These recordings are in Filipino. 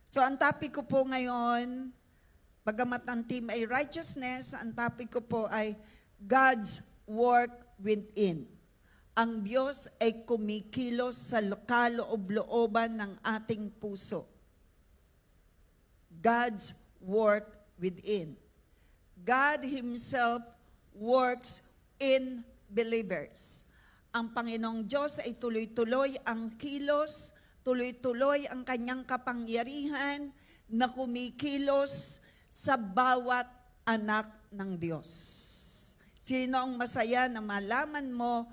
So ang topic ko po ngayon, bagamat ang team ay righteousness, ang topic ko po ay God's work within. Ang Diyos ay kumikilos sa kaloob-looban ng ating puso. God's work within. God Himself works in believers. Ang Panginoong Diyos ay tuloy-tuloy ang kilos, tuloy-tuloy ang kanyang kapangyarihan na kumikilos sa bawat anak ng Diyos. Sino ang masaya na malaman mo,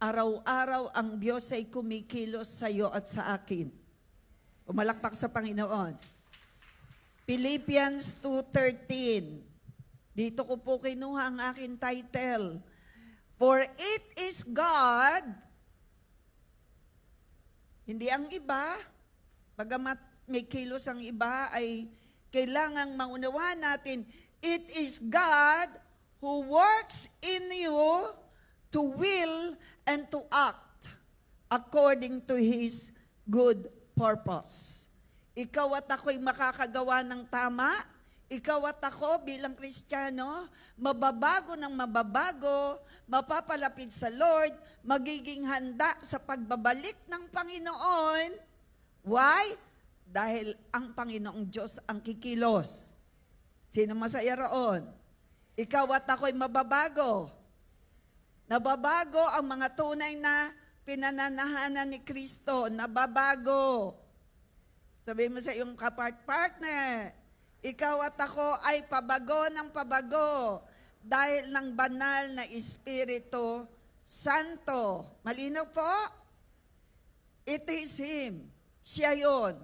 araw-araw ang Diyos ay kumikilos sa iyo at sa akin? Umalakpak sa Panginoon. Philippians 2:13. Dito ko po kinuha ang aking title. For it is God, hindi ang iba, bagamat may kilos ang iba, ay kailangang maunawahan natin, it is God who works in you to will and to act according to His good purpose. Ikaw at ako'y makakagawa ng tama. Ikaw at ako bilang Kristiyano, mababago ng mababago, mapapalapit sa Lord, magiging handa sa pagbabalik ng Panginoon. Why? Dahil ang Panginoong Diyos ang kikilos. Sino masaya roon? Ikaw at ako'y mababago. Nababago ang mga tunay na pinananahanan ni Kristo. Nababago. Sabi mo sa iyong kapart-partner, ikaw at ako ay pabago ng pabago dahil ng banal na Espiritu Santo. Malinaw po? It is Him. Siya yun.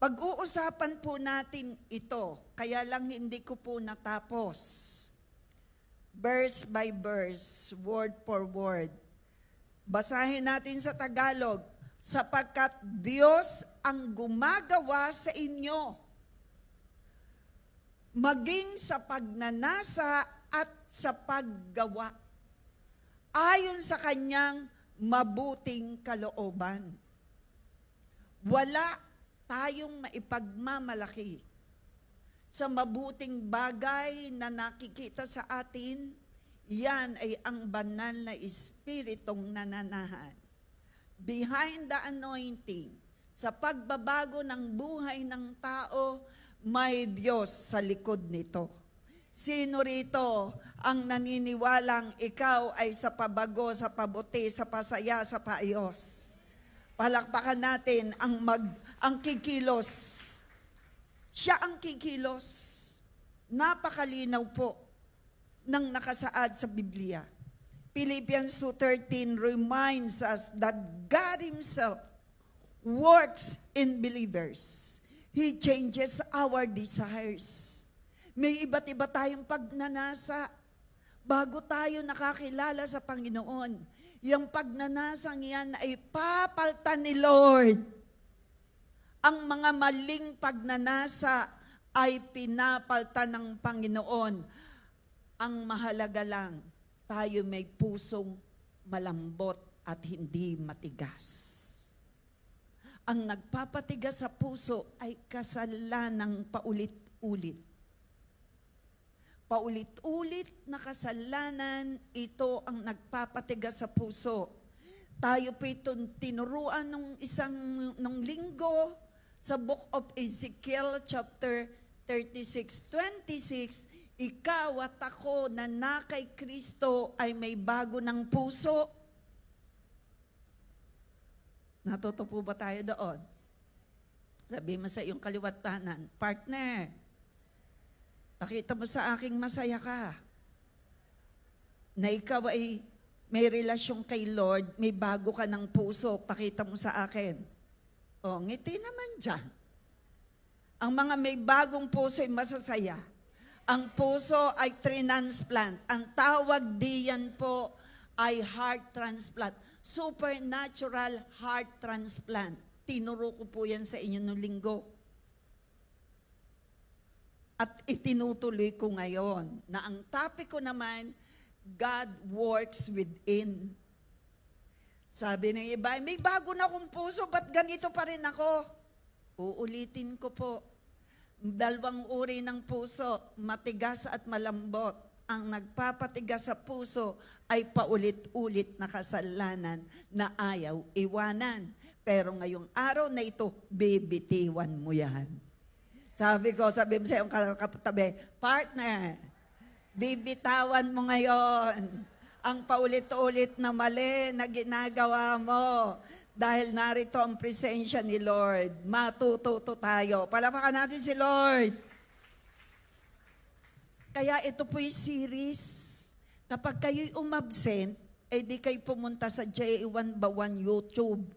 Pag-uusapan po natin ito, kaya lang hindi ko po natapos. Verse by verse, word for word. Basahin natin sa Tagalog, sapagkat Diyos ang gumagawa sa inyo, maging sa pagnanasa at sa paggawa, ayon sa kanyang mabuting kalooban. Wala tayong maipagmamalaki sa mabuting bagay na nakikita sa atin. Yan ay ang banal na Espiritong nananahan. Behind the anointing, sa pagbabago ng buhay ng tao, may Diyos sa likod nito. Sino rito ang naniniwalang ikaw ay sa pabago, sa pabuti, sa pasaya, sa paayos? Palakpakan natin ang kikilos. Siya ang kikilos. Napakalinaw po ng nakasaad sa Biblia. Philippians 2:13 reminds us that God Himself works in believers. He changes our desires. May iba't iba tayong pagnanasa bago tayo nakakilala sa Panginoon. Yung pagnanasang yan ay papaltan ni Lord. Ang mga maling pagnanasa ay pinapaltan ng Panginoon. Ang mahalaga lang, tayo may pusong malambot at hindi matigas. Ang nagpapatigas sa puso ay kasalanang paulit-ulit. Paulit-ulit na kasalanan, ito ang nagpapatigas sa puso. Tayo po itong tinuruan nung linggo sa Book of Ezekiel chapter 36:26, ikaw at ako na kay Kristo ay may bago ng puso. Natuto po ba tayo doon? Sabi mo sa iyong kaliwat kanan, partner, pakita mo sa aking masaya ka. Na ikaw ay may relasyon kay Lord, may bago ka ng puso, pakita mo sa akin. O, ngiti naman dyan. Ang mga may bagong puso ay masasaya. Ang puso ay transplant. Ang tawag diyan po ay heart transplant. Supernatural heart transplant. Tinuro ko po yan sa inyo noong linggo. At itinutuloy ko ngayon na ang topic ko naman, God works within. Sabi ng iba, may bago na akong puso, ba't ganito pa rin ako? Uulitin ko po. Dalawang uri ng puso, matigas at malambot. Ang nagpapatigas sa puso ay paulit-ulit na kasalanan na ayaw iwanan. Pero ngayong araw na ito, bibitiwan mo yan. Sabi mo sa iyong katabi, partner, bibitawan mo ngayon ang paulit-ulit na mali na ginagawa mo. Dahil narito ang presensya ni Lord. Matututo tayo. Palapakan natin si Lord. Kaya ito po'y series. Kapag kayo'y umabsent, di kayo pumunta sa J1 Bawan YouTube.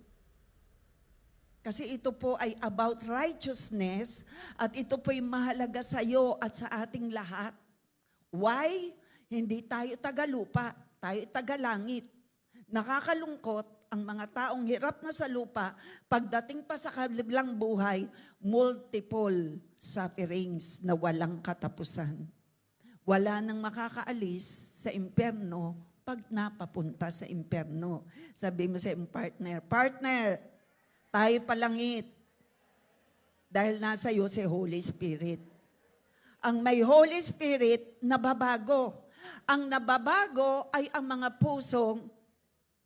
Kasi ito po ay about righteousness at ito po'y mahalaga sa iyo at sa ating lahat. Why? Hindi tayo tagalupa, tayo tagalangit. Nakakalungkot ang mga taong hirap na sa lupa, pagdating pa sa kabilang buhay, multiple sufferings na walang katapusan. Wala nang makakaalis sa impyerno pag napapunta sa impyerno. Sabi mo sa iyong partner, partner, tayo palangit. Dahil nasa iyo si Holy Spirit. Ang may Holy Spirit, nababago. Ang nababago ay ang mga pusong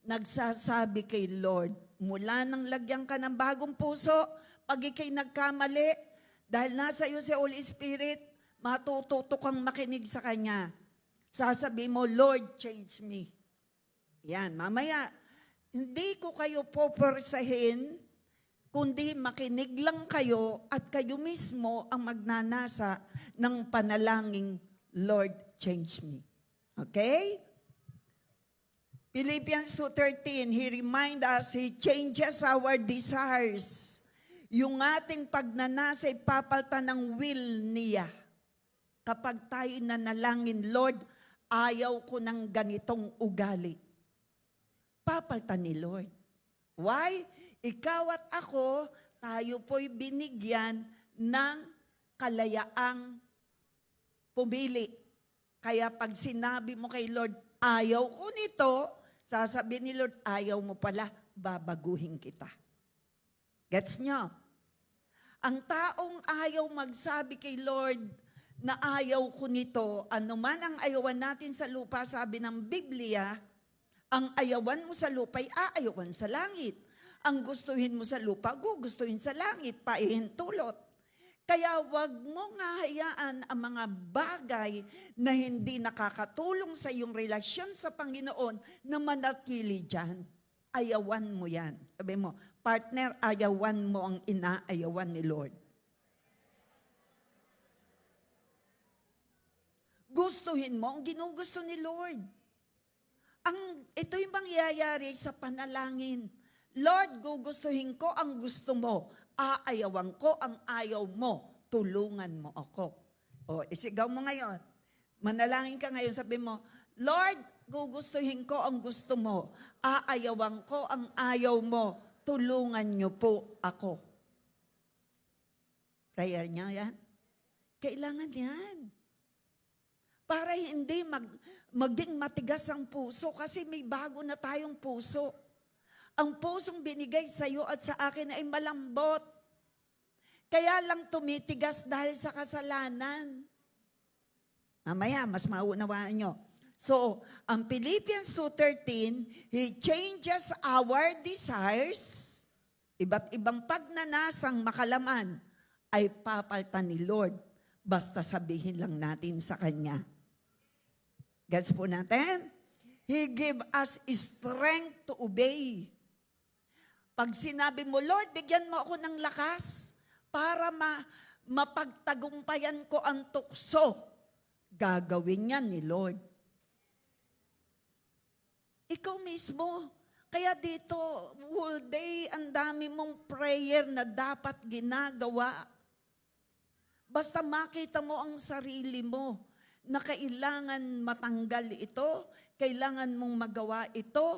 nagsasabi kay Lord, mula nang lagyan ka ng bagong puso, pag ikay nagkamali, dahil nasa iyo si Holy Spirit, matututo kang makinig sa Kanya. Sasabi mo, Lord, change me. Yan, mamaya, hindi ko kayo poporsahin, kundi makinig lang kayo at kayo mismo ang magnanasa ng panalangin, Lord, change me. Okay? Philippians 2:13, He reminds us, He changes our desires. Yung ating pagnanasa ay papalta ng will niya. Kapag tayo nanalangin, Lord, ayaw ko ng ganitong ugali. Papalta ni Lord. Why? Ikaw at ako, tayo po'y binigyan ng kalayaang pumili. Kaya pag sinabi mo kay Lord, ayaw ko nito, sasabihin ni Lord, ayaw mo pala, babaguhin kita. Gets nyo? Ang taong ayaw magsabi kay Lord na ayaw ko nito, anuman ang ayawan natin sa lupa, sabi ng Biblia, ang ayawan mo sa lupa ay aayawan sa langit. Ang gustuhin mo sa lupa, gugustuhin sa langit, paihintulot. Kaya wag mo nga hayaan ang mga bagay na hindi nakakatulong sa iyong relasyon sa Panginoon na manatili dyan. Ayawan mo yan. Sabi mo, partner, ayawan mo ang inaayawan ni Lord. Gustuhin mo ang ginugusto ni Lord. Ito yung mangyayari sa panalangin. Lord, gugustuhin ko ang gusto mo. Aayawan ko ang ayaw mo, tulungan mo ako. O, isigaw mo ngayon. Manalangin ka ngayon, sabi mo, Lord, gugustuhin ko ang gusto mo. Aayawan ko ang ayaw mo, tulungan niyo po ako. Prayer niya yan? Kailangan yan. Para hindi maging matigas ang puso kasi may bago na tayong puso. Ang pusong binigay sa iyo at sa akin ay malambot. Kaya lang tumitigas dahil sa kasalanan. Mamaya, mas maunawaan nyo. So, ang Philippians 2:13, He changes our desires. Iba't ibang pagnanasang makalaman ay papaltan ni Lord. Basta sabihin lang natin sa Kanya. Gets po natin? He give us strength to obey. Pag sinabi mo, Lord, bigyan mo ako ng lakas para mapagtagumpayan ko ang tukso, gagawin yan ni Lord. Ikaw mismo. Kaya dito, whole day, ang dami mong prayer na dapat ginagawa. Basta makita mo ang sarili mo na kailangan matanggal ito, kailangan mong magawa ito,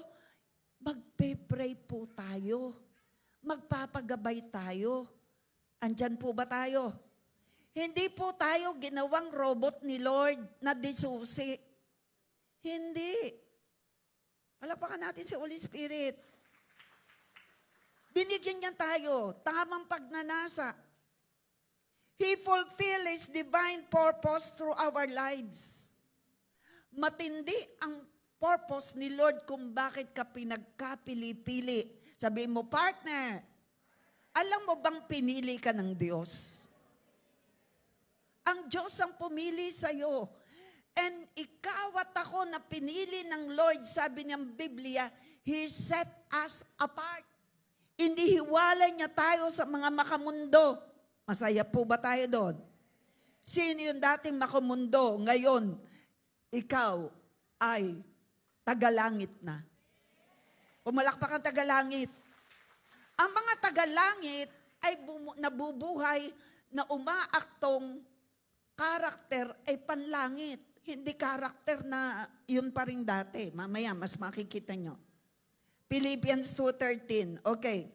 magpe-pray po tayo. Magpapagabay tayo. Andyan po ba tayo? Hindi po tayo ginawang robot ni Lord na disusi. Hindi. Palapakan natin si Holy Spirit. Binigyan niya tayo tamang pagnanasa. He fulfill His divine purpose through our lives. Matindi ang purpose ni Lord kung bakit ka pinagkapili-pili. Sabihin mo, partner, alam mo bang pinili ka ng Diyos? Ang Diyos ang pumili sa'yo. And ikaw at ako na pinili ng Lord, sabi niyang Biblia, He set us apart. Inihiwalay niya tayo sa mga makamundo. Masaya po ba tayo doon? Sino yung dating makamundo? Ngayon, ikaw ay tagalangit na. Pumalakpak ang tagalangit. Ang mga tagalangit ay nabubuhay na umaaktong karakter ay panlangit. Hindi karakter na yun pa rin dati. Mamaya, mas makikita nyo. Philippians 2:13. Okay.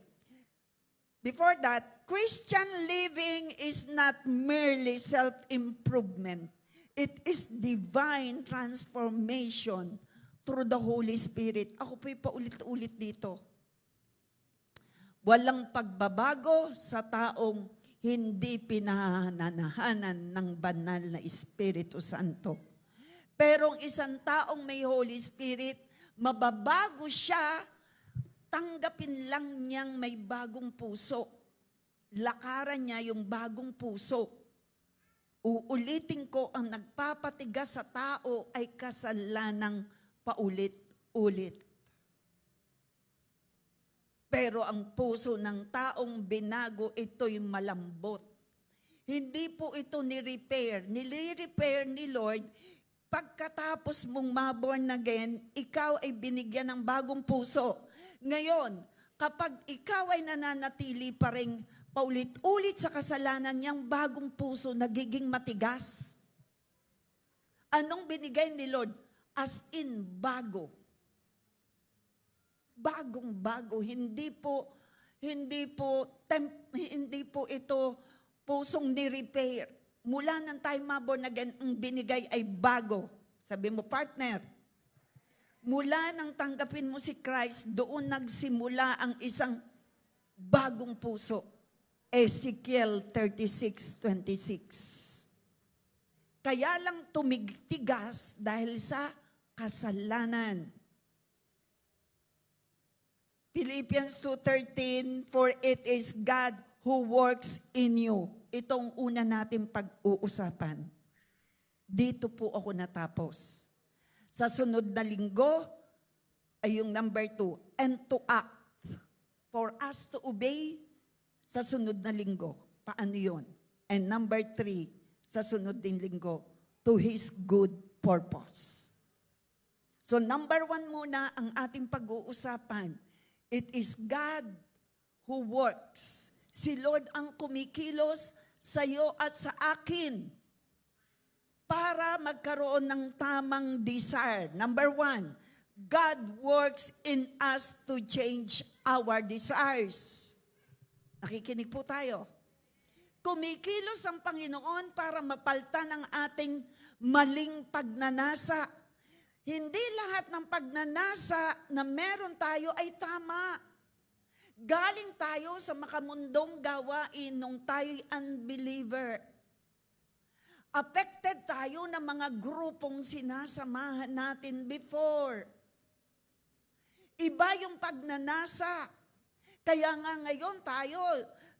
Before that, Christian living is not merely self-improvement. It is divine transformation through the Holy Spirit. Ako po'y paulit-ulit dito. Walang pagbabago sa taong hindi pinananahanan ng banal na Espiritu Santo. Pero ang isang taong may Holy Spirit, mababago siya, tanggapin lang niyang may bagong puso. Lakaran niya yung bagong puso. Uulitin ko, ang nagpapatigas sa tao ay kasalanang paulit-ulit. Pero ang puso ng taong binago, ito'y malambot. Hindi po ito ni-repair. Nili-repair ni Lord, pagkatapos mong ma-born again, ikaw ay binigyan ng bagong puso. Ngayon, kapag ikaw ay nananatili pa rin paulit-ulit sa kasalanan niyang bagong puso, nagiging matigas. Anong binigay ni Lord? As in, bago. Bagong-bago, hindi po ito pusong ni-repair. Mula nang tayo maborn again, ang binigay ay bago. Sabi mo, partner, mula nang tanggapin mo si Christ, doon nagsimula ang isang bagong puso. Ezekiel 36:26. Kaya lang tumigtigas dahil sa kasalanan. Philippians 2:13, for it is God who works in you. Itong una natin pag-uusapan. Dito po ako natapos. Sa sunod na linggo ay yung number 2, and to act. For us to obey sa sunod na linggo. Paano yun? And number 3, sa sunod din linggo, to His good purpose. So number 1 muna ang ating pag-uusapan. It is God who works. Si Lord ang kumikilos sa iyo at sa akin para magkaroon ng tamang desire. Number 1, God works in us to change our desires. Nakikinig po tayo. Kumikilos ang Panginoon para mapaltan ang ating maling pagnanasa. Hindi lahat ng pagnanasa na meron tayo ay tama. Galing tayo sa makamundong gawain nung tayo'y unbeliever. Affected tayo ng mga grupong sinasamahan natin before. Iba yung pagnanasa. Kaya nga ngayon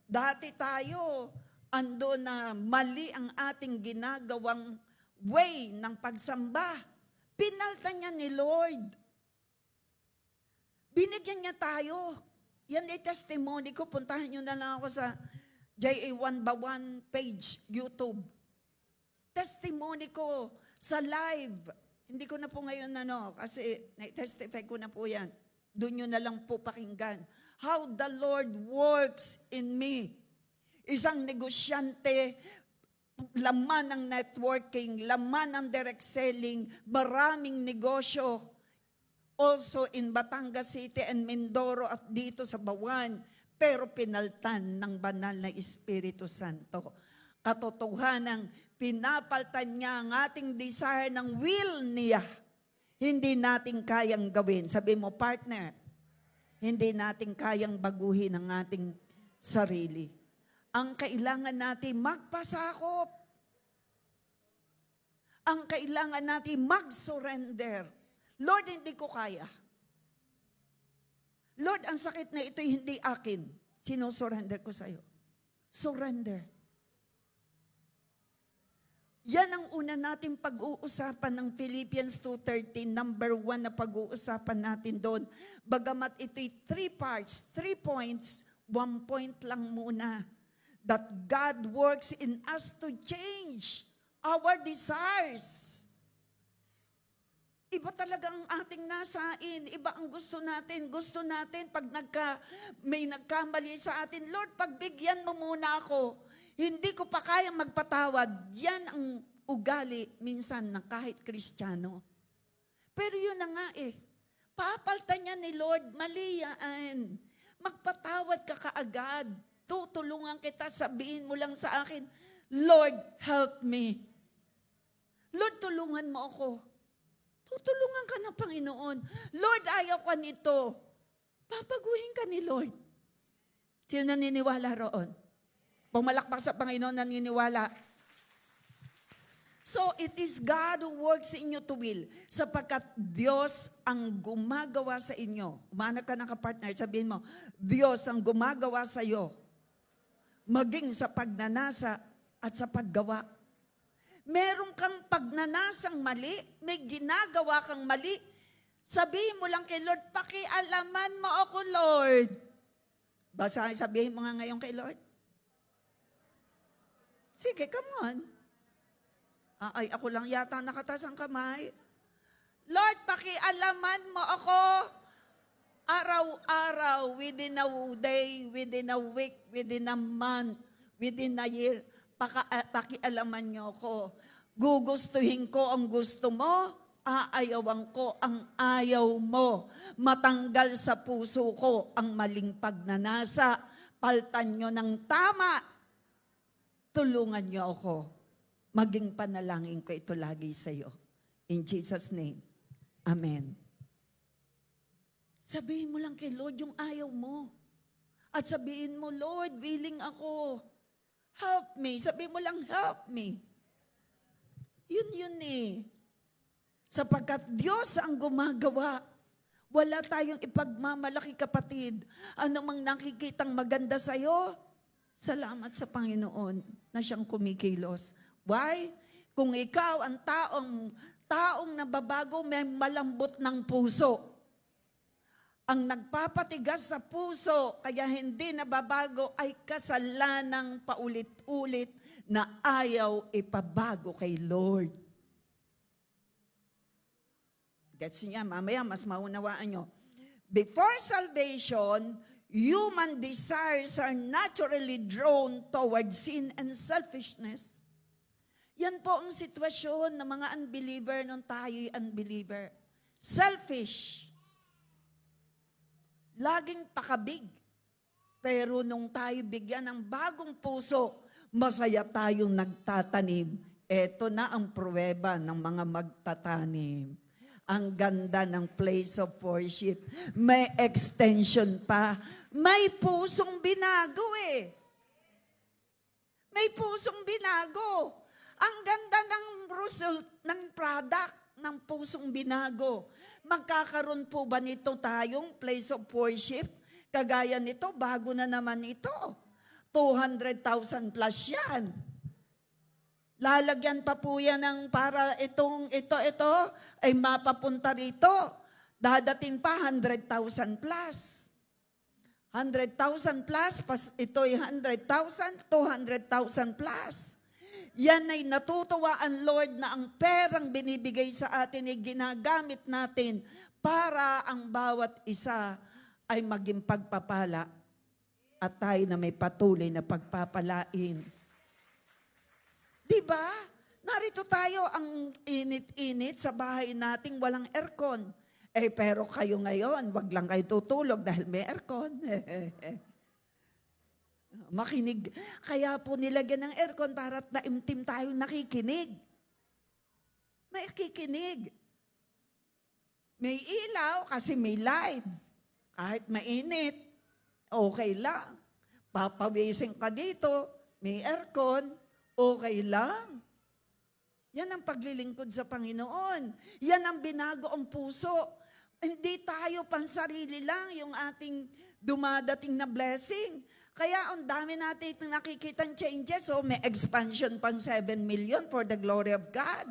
dati tayo, ando na mali ang ating ginagawang way ng pagsamba. Pinaltan niya ni Lord. Binigyan niya tayo. Yan ay testimony ko. Puntahan niyo na lang ako sa JA1 Bawan page, YouTube. Testimony ko sa live. Hindi ko na po ngayon kasi na-testify ko na po yan. Doon nyo na lang po pakinggan. How the Lord works in me. Isang negosyante, laman ng networking, laman ng direct selling, maraming negosyo. Also in Batangas City and Mindoro at dito sa Bawan. Pero pinaltan ng banal na Espiritu Santo. Katotohanan, pinapaltan niya ang ating desire ng will niya. Hindi natin kayang gawin. Sabi mo, partner, Hindi natin kayang baguhin ang ating sarili. Ang kailangan natin magpasakop. Ang kailangan natin mag-surrender. Lord, hindi ko kaya. Lord, ang sakit na ito hindi akin. Sino-surrender ko sa'yo? Surrender. Yan ang una nating pag-uusapan ng Philippians 2:13, number 1 na pag-uusapan natin doon. Bagamat ito'y 3 parts, 3 points, 1 point lang muna. That God works in us to change our desires. Iba talaga ang ating nasain. Iba ang gusto natin. Gusto natin pag may nagkamali sa atin, Lord, pagbigyan mo muna ako. Hindi ko pa kayang magpatawad. Yan ang ugali minsan ng kahit Kristiyano. Pero yun na nga eh. Papaltan niya ni Lord, mali yan. Magpatawad ka kaagad. Tutulungan kita, sabihin mo lang sa akin, Lord, help me. Lord, tulungan mo ako. Tutulungan ka ng Panginoon. Lord, ayaw ka nito. Papaguhin ka ni Lord. Sino naniniwala roon? Pumalakpak sa Panginoon, naniniwala. So, it is God who works in you to will. Sapagkat Diyos ang gumagawa sa inyo. Umanag ka ng kapartner, sabihin mo, Diyos ang gumagawa sa iyo. Maging sa pagnanasa at sa paggawa. Meron kang pagnanasang mali, may ginagawa kang mali, sabihin mo lang kay Lord, pakialaman mo ako, Lord. Sabihin mo nga ngayon kay Lord. Sige, come on. Ay, ako lang yata nakatas ang kamay. Lord, pakialaman mo ako araw-araw, within a day, within a week, within a month, within a year. Pakialaman niyo ako. Gugustuhin ko ang gusto mo, aayawan ko ang ayaw mo. Matanggal sa puso ko ang maling pagnanasa. Paltan niyo ng tama. Tulungan niyo ako. Maging panalangin ko ito lagi sa iyo. In Jesus' name. Amen. Sabihin mo lang kay Lord yung ayaw mo. At sabihin mo, Lord, willing ako. Help me. Sabihin mo lang, help me. Yun eh. Sapagkat Diyos ang gumagawa. Wala tayong ipagmamalaki, kapatid. Ano mang nakikitang maganda sa'yo, salamat sa Panginoon na siyang kumikilos. Why? Kung ikaw ang taong nababago, may malambot ng puso. Ang nagpapatigas sa puso, kaya hindi nababago, ay kasalanang paulit-ulit na ayaw ipabago kay Lord. Gets niya, mamaya mas maunawaan nyo. Before salvation, human desires are naturally drawn toward sin and selfishness. Yan po ang sitwasyon ng mga unbeliever nung tayo'y unbeliever. Selfish. Laging pakabig. Pero nung tayo bigyan ng bagong puso, masaya tayong nagtatanim. Ito na ang pruweba ng mga magtatanim. Ang ganda ng place of worship. May extension pa. May pusong binago eh. May pusong binago. Ang ganda ng result, ng product ng pusong binago. Magkakaroon po ba nito tayong place of worship? Kagaya nito, bago na naman ito. 200,000 plus yan. Lalagyan pa po yan ng para ito ay mapapunta rito. Dadating pa 100,000 plus. 100,000 plus, ito'y 100,000, 200,000 plus. Yan ay natutuwa ang Lord na ang perang binibigay sa atin ay ginagamit natin para ang bawat isa ay maging pagpapala at tayo na may patuloy na pagpapalain. Diba? Narito tayo ang init-init sa bahay nating walang aircon. Pero kayo ngayon, wag lang kayo tutulog dahil may aircon. Makinig. Kaya po nilagyan ng aircon para naimtim tayo nakikinig. May kikinig. May ilaw kasi may live. Kahit mainit, okay lang. Papawisin ka dito, may aircon, okay lang. Yan ang paglilingkod sa Panginoon. Yan ang binago ang puso. Hindi tayo pansarili lang yung ating dumadating na blessing. Kaya ang dami natin itong nakikitang changes. So may expansion pang 7 million for the glory of God.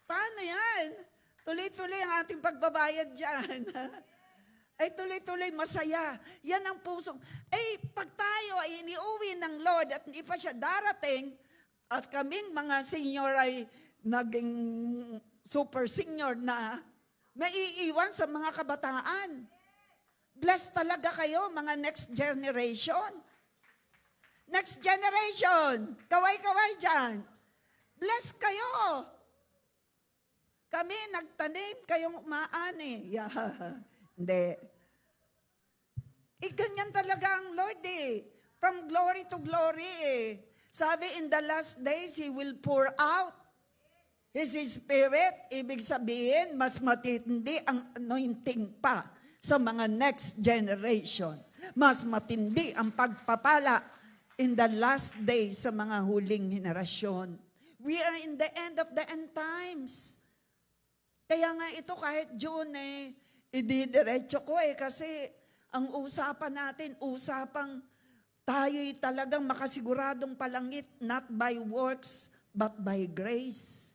Paano yan? Tuloy-tuloy ang ating pagbabayad dyan. Ay tuloy-tuloy masaya. Yan ang puso. Pag tayo ay iniuwi ng Lord at hindi pa siya darating, at kaming mga senior ay naging super senior na, naiiwan sa mga kabataan. Blessed talaga kayo, mga next generation. Next generation, kaway-kaway dyan. Blessed kayo. Kami nagtanim, kayong umaani. Yeah. Hindi. Ganyan talaga ang Lord From glory to glory Sabi, in the last days, He will pour out His Spirit. Ibig sabihin, mas matindi ang anointing pa sa mga next generation. Mas matindi ang pagpapala in the last days sa mga huling henerasyon. We are in the end of the end times. Kaya nga ito kahit June ididiretso ko kasi ang usapan natin, usapang tayo'y talagang makasiguradong palangit, not by works, but by grace.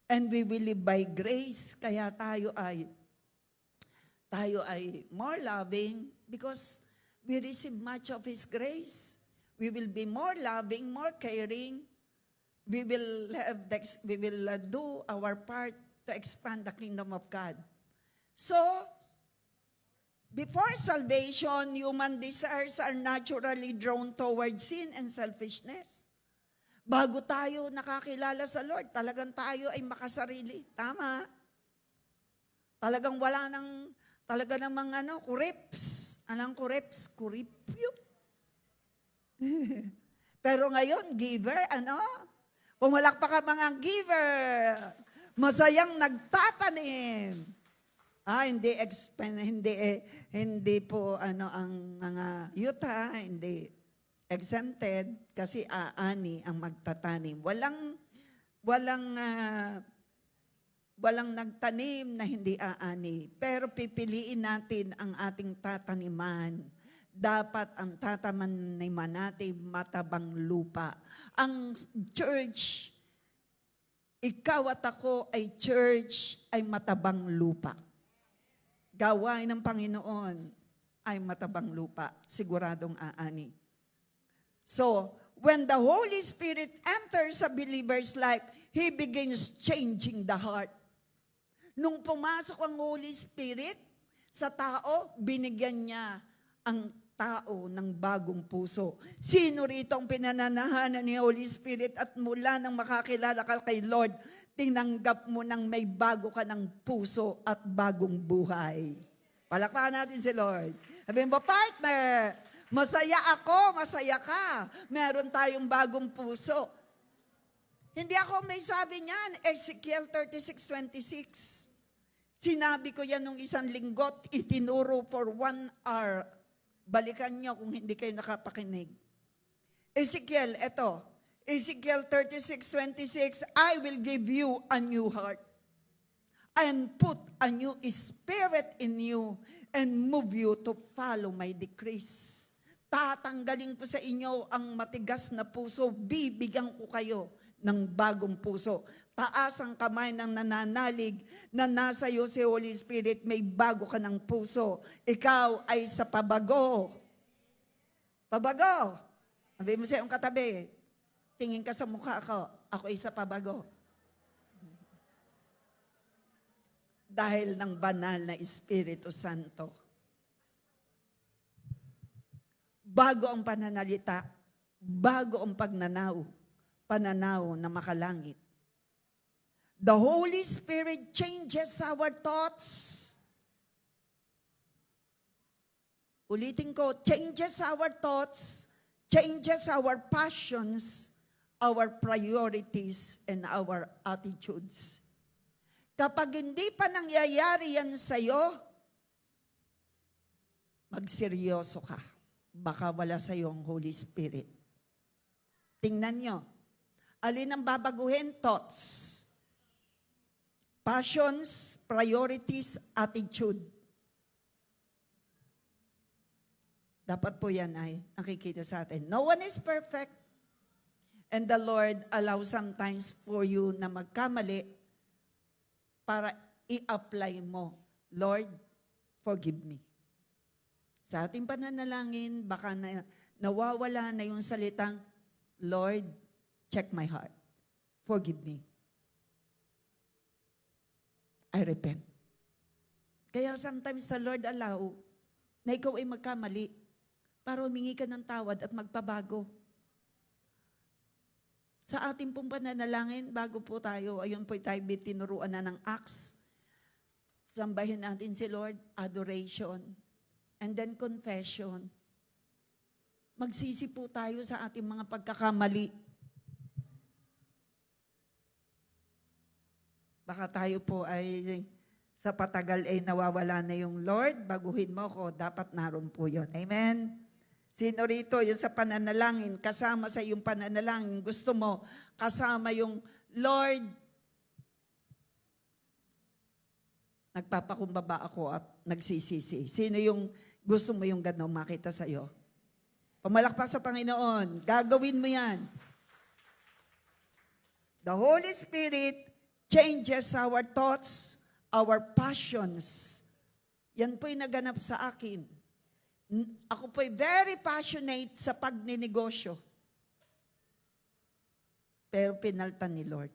And we will live by grace. Kaya tayo ay more loving because we receive much of His grace. We will be more loving, more caring. We will do our part to expand the kingdom of God. So, before salvation, human desires are naturally drawn towards sin and selfishness. Bago tayo nakakilala sa Lord, talagang tayo ay makasarili. Tama. Talagang wala talaga namang kurips. Anong kurips? Kuripyo. Pero ngayon, giver, pumalakpak ka mga giver. Masayang nagtatanim. Hindi po ang mga yuta, hindi exempted kasi aani ang magtatanim. Walang nagtanim na hindi aani. Pero pipiliin natin ang ating tataniman. Dapat ang tataniman natin matabang lupa. Ang church, ikaw at ako ay church ay matabang lupa. Gawain ng Panginoon ay matabang lupa, siguradong aani. So, when the Holy Spirit enters a believer's life, He begins changing the heart. Nung pumasok ang Holy Spirit sa tao, binigyan niya ang tao ng bagong puso. Sino rito ang pinananahanan ni Holy Spirit at mula nang makakilala ka kay Lord, tinanggap mo nang may bago ka ng puso at bagong buhay. Palakpakan natin si Lord. Sabihin mo, partner, masaya ako, masaya ka. Meron tayong bagong puso. Hindi ako may sabi niyan, Ezekiel 36:26. Sinabi ko yan nung isang linggot, itinuro for 1 hour. Balikan niyo kung hindi kayo nakapakinig. Ezekiel, eto. Ezekiel 36:26, I will give you a new heart and put a new spirit in you and move you to follow my decrees. Tatanggalin ko sa inyo ang matigas na puso, bibigyan ko kayo ng bagong puso. Taas ang kamay ng nananalig na nasa iyo si Holy Spirit, may bago ka ng puso. Ikaw ay sa pabago. Pabago. Sabi mo sa iyong katabi, tingin ka sa mukha ko, ako ay sa pabago. Dahil ng banal na Espiritu Santo. Bago ang pananalita, bago ang pananaw na makalangit. The Holy Spirit changes our thoughts. Ulitin ko, changes our thoughts, changes our passions, our priorities, and our attitudes. Kapag hindi pa nangyayari yan sa'yo, magseryoso ka. Baka wala sa'yo ang Holy Spirit. Tingnan nyo. Alin ang babaguhin? Thoughts. Passions, priorities, attitude. Dapat po yan ay nakikita sa atin. No one is perfect. And the Lord allows sometimes for you na magkamali para i-apply mo. Lord, forgive me. Sa ating pananalangin, baka nawawala na yung salitang, Lord, check my heart. Forgive me. I repent. Kaya sometimes the Lord allow na ikaw ay magkamali para humingi ka ng tawad at magpabago. Sa ating pong pananalangin, bago po tayo, ayun po tayo tinuruan na ng Acts. Sambahin natin si Lord, adoration, and then confession. Magsisi po tayo sa ating mga pagkakamali. Baka tayo po ay sa patagal ay nawawala na yung Lord, baguhin mo ko, dapat naroon po yun. Amen? Sino rito, yung sa pananalangin, kasama sa yung pananalangin, gusto mo, kasama yung Lord, nagpapakumbaba ako at nagsisisi. Sino yung gusto mo yung gano'n makita sa'yo? Pumalakpak sa Panginoon, gagawin mo yan. The Holy Spirit changes our thoughts, our passions. Yan po'y naganap sa akin. Ako po'y very passionate sa pagninegosyo. Pero pinaltan ni Lord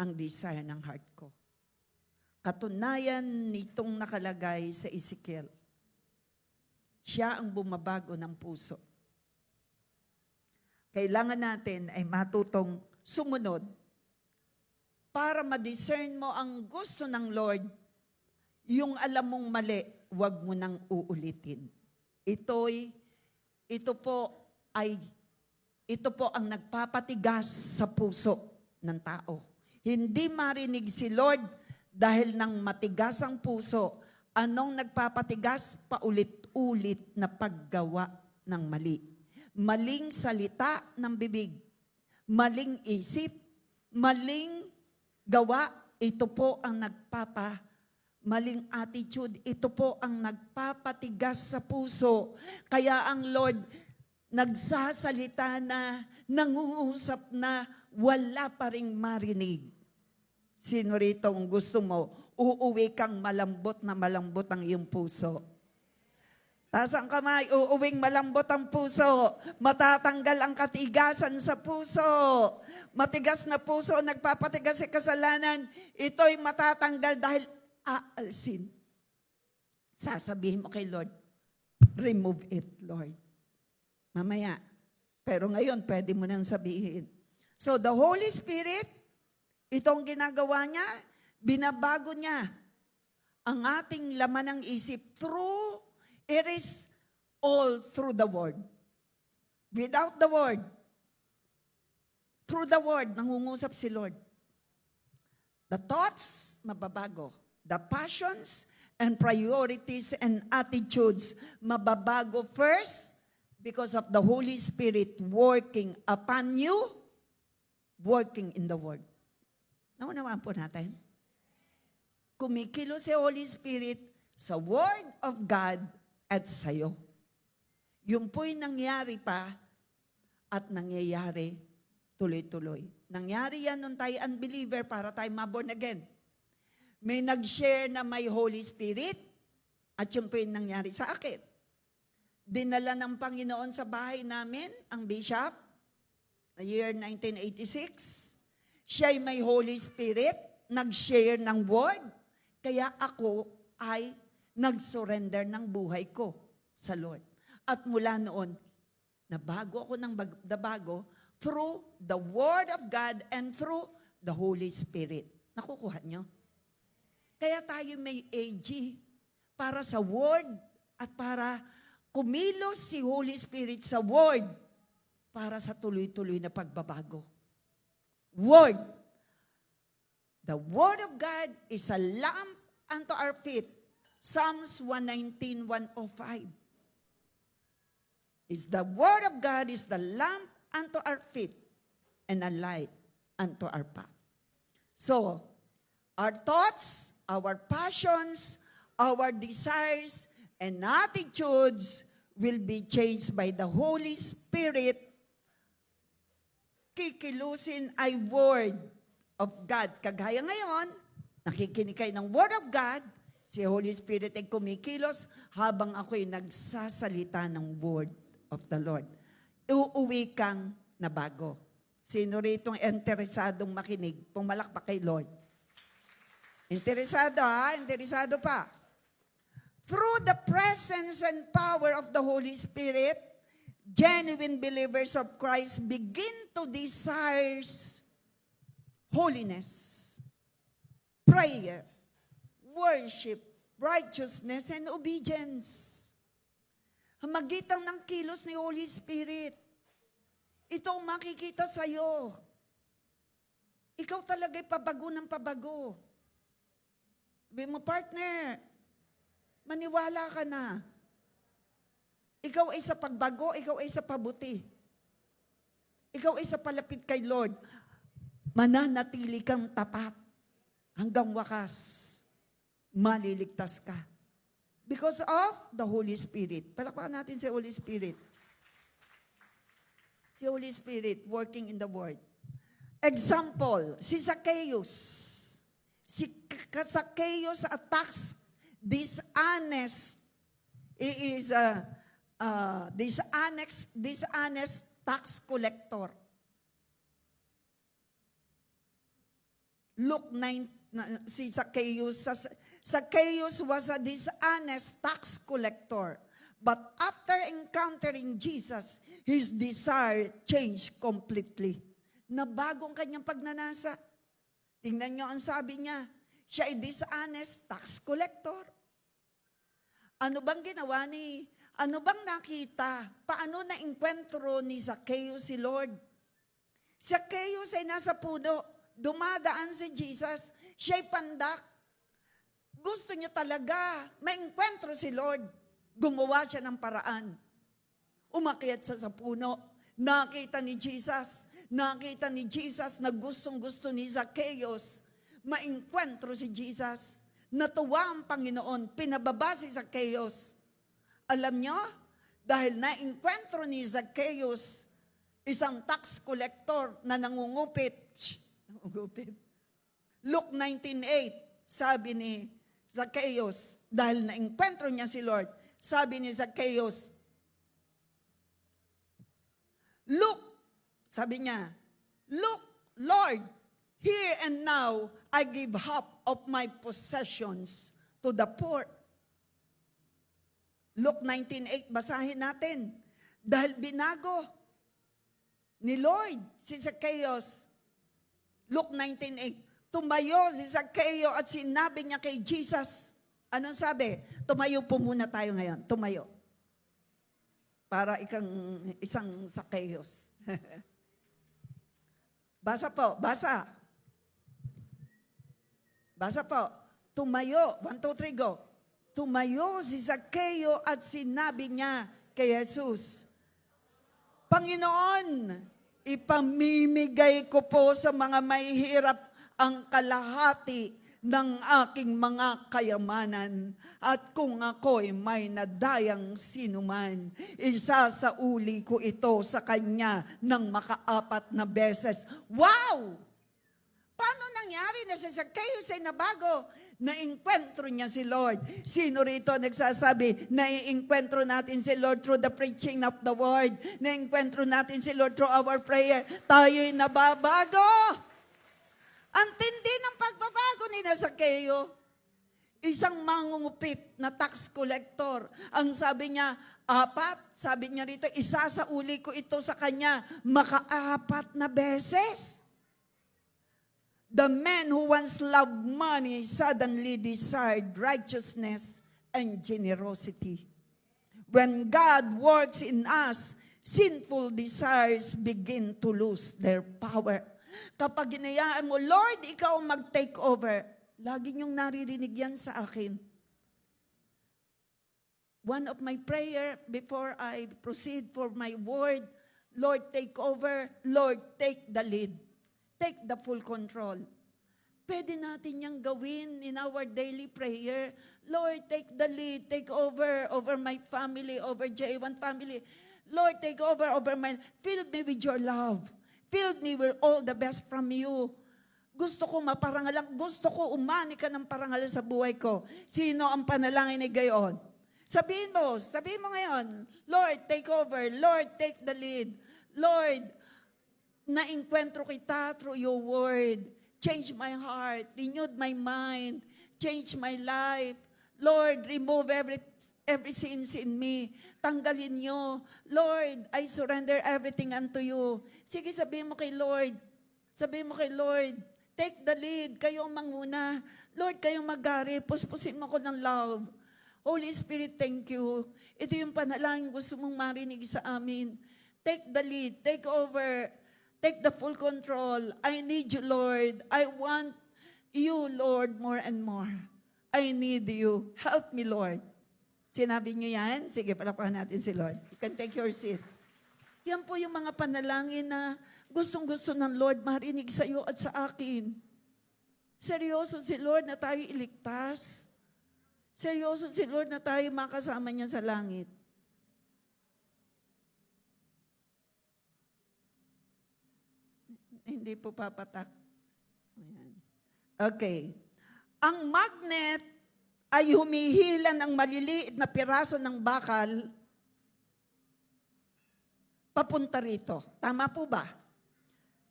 ang desire ng heart ko. Katunayan nitong nakalagay sa Ezekiel. Siya ang bumabago ng puso. Kailangan natin ay matutong sumunod para ma-discern mo ang gusto ng Lord. Yung alam mong mali, huwag mo nang uulitin. Ito po ang nagpapatigas sa puso ng tao. Hindi marinig si Lord dahil nang matigas ang puso. Anong nagpapatigas? Paulit-ulit na paggawa ng mali. Maling salita ng bibig. Maling isip. Maling gawa. Ito po ang maling attitude. Ito po ang nagpapatigas sa puso. Kaya ang Lord nagsasalita na, nangungusap na, wala pa ring marinig. Sino rito ang gusto mo, uuwi kang malambot na malambot ang iyong puso? Taas ang kamay, uuwing malambot ang puso. Matatanggal ang katigasan sa puso. Matigas na puso, nagpapatigas sa kasalanan, ito'y matatanggal dahil aalsin. Sasabihin mo kay Lord, remove it, Lord. Mamaya. Pero ngayon, pwede mo nang sabihin. So, the Holy Spirit, itong ginagawa niya, binabago niya ang ating laman ng isip it is all through the Word. Without the Word, through the Word, nangungusap si Lord. The thoughts, mababago. The passions and priorities and attitudes, mababago first because of the Holy Spirit working upon you, working in the Word. Naunawaan po natin? Kumikilos si Holy Spirit sa Word of God at sa'yo. Yung po'y nangyari pa at nangyayari tuloy-tuloy. Nangyari yan nung tayo unbeliever para tayo maborn again. May nag-share na may Holy Spirit at yung po'y nangyari sa akin. Dinala ng Panginoon sa bahay namin ang bishop, year 1986. Siya'y may Holy Spirit, nag-share ng word, kaya ako ay nag-surrender ng buhay ko sa Lord. At mula noon, nabago ako ng nabago through the Word of God and through the Holy Spirit. Nakukuha nyo? Kaya tayo may AG para sa Word at para kumilos si Holy Spirit sa Word para sa tuloy-tuloy na pagbabago. Word. The Word of God is a lamp unto our feet. Psalms 119, 105. Is the Word of God is the lamp unto our feet and a light unto our path. So, our thoughts, our passions, our desires, and attitudes will be changed by the Holy Spirit. Kikilusin ay Word of God. Kagaya ngayon, nakikinig kayo ng Word of God, si Holy Spirit ay kumikilos habang ako'y nagsasalita ng Word of the Lord. Uuwi kang na bago. Sino rito ang interesadong makinig? Pumalakpak kay Lord. Interesado ha? Interesado pa. Through the presence and power of the Holy Spirit, genuine believers of Christ begin to desire holiness, prayer, worship, righteousness, and obedience. Magitan ng kilos ni Holy Spirit. Ito ang makikita sa'yo. Ikaw talaga'y pabago ng pabago. Sabi mo, partner, maniwala ka na. Ikaw ay sa pagbago, ikaw ay sa pabuti. Ikaw ay sa palapit kay Lord. Mananatili kang tapat hanggang wakas. Maliligtas ka. Because of the Holy Spirit. Palakpakan natin si Holy Spirit. Si Holy Spirit working in the Word. Example, si Zacchaeus. Si Zacchaeus attacks dishonest. He is a dishonest tax collector. Luke 9, si Zacchaeus was a dishonest tax collector. But after encountering Jesus, his desire changed completely. Nabago ang kanyang pagnanasa. Tingnan niyo ang sabi niya, siya ay dishonest tax collector. Ano bang ginawa ano bang nakita? Paano na-enkwentro ni Zacchaeus si Lord? Zacchaeus ay nasa puno, dumadaan si Jesus, siya ay pandak. Gusto niya talaga ma-enkwentro si Lord. Gumawa siya ng paraan. Umakyat sa puno. Nakita ni Jesus na gustong-gusto ni Zacchaeus. Ma-enkwentro si Jesus. Natuwa ang Panginoon. Pinababa si Zacchaeus. Alam niyo, dahil na-enkwentro ni Zacchaeus, isang tax collector na nangungupit. Luke 19:8, sabi ni Zacchaeus, dahil na-enkwentro niya si Lord, sabi ni Zacchaeus, "Look," sabi niya, "Look, Lord, here and now I give half of my possessions to the poor." Luke 19:8, basahin natin. Dahil binago ni Lord si Zacchaeus. Luke 19:8, tumayo si Zacchaeus at sinabi niya kay Jesus. Anong sabi? Tumayo po muna tayo ngayon. Tumayo. Para isang Zacchaeus. Basa po, basa. Basa po. Tumayo. 1, 2, 3, go. Tumayo si Zacchaeus at sinabi niya kay Jesus, Panginoon, ipamimigay ko po sa mga mahihirap ang kalahati ng aking mga kayamanan. At kung ako'y may nadayang sinuman, isasauli ko ito sa kanya ng makaapat na beses. Wow! Paano nangyari na si Zacchaeus ay nabago? Na-enkwentro niya si Lord. Sino rito nagsasabi, na-enkwentro natin si Lord through the preaching of the word. Na-enkwentro natin si Lord through our prayer. Tayo'y nababago. Ang tindi ng pagbabago ni Zacchaeus. Isang mangungupit na tax collector. Ang sabi niya, 4, sabi niya rito, isasauli ko ito sa kanya makaapat na beses. The man who once loved money suddenly desired righteousness and generosity. When God works in us, sinful desires begin to lose their power. Kapag ginayaan mo, Lord, ikaw ang mag-take over. Lagi niyong naririnig yan sa akin. One of my prayer before I proceed for my word, Lord, take over. Lord, take the lead. Take the full control. Pwede natin yang gawin in our daily prayer. Lord, take the lead. Take over my family, over J1 family. Lord, take over my, fill me with your love. Fill me with all the best from you. Gusto ko maparangalan. Gusto ko umani ka ng parangalan sa buhay ko. Sino ang panalangin ni gayon? Sabihin mo ngayon, Lord, take over. Lord, take the lead. Lord, na-encuentro kita through your word. Change my heart. Renewed my mind. Change my life. Lord, remove every sins in me. Tanggalin niyo. Lord, I surrender everything unto you. Sige, sabihin mo kay Lord. Sabihin mo kay Lord, take the lead. Kayo ang manguna. Lord, kayo mag-ari. Puspusin mo ko ng love. Holy Spirit, thank you. Ito yung panalangin gusto mong marinig sa amin. Take the lead. Take over. Take the full control. I need you, Lord. I want you, Lord, more and more. I need you. Help me, Lord. Sinabi niyo yan? Sige, palakpakan natin si Lord. You can take your seat. Yan po yung mga panalangin na gustong-gusto ng Lord marinig sa iyo at sa akin. Seryoso si Lord na tayo iligtas. Seryoso si Lord na tayo makasama niya sa langit. Hindi po papatak. Ayan. Okay. Ang magnet ay humihila ng maliliit na piraso ng bakal papunta rito. Tama po ba?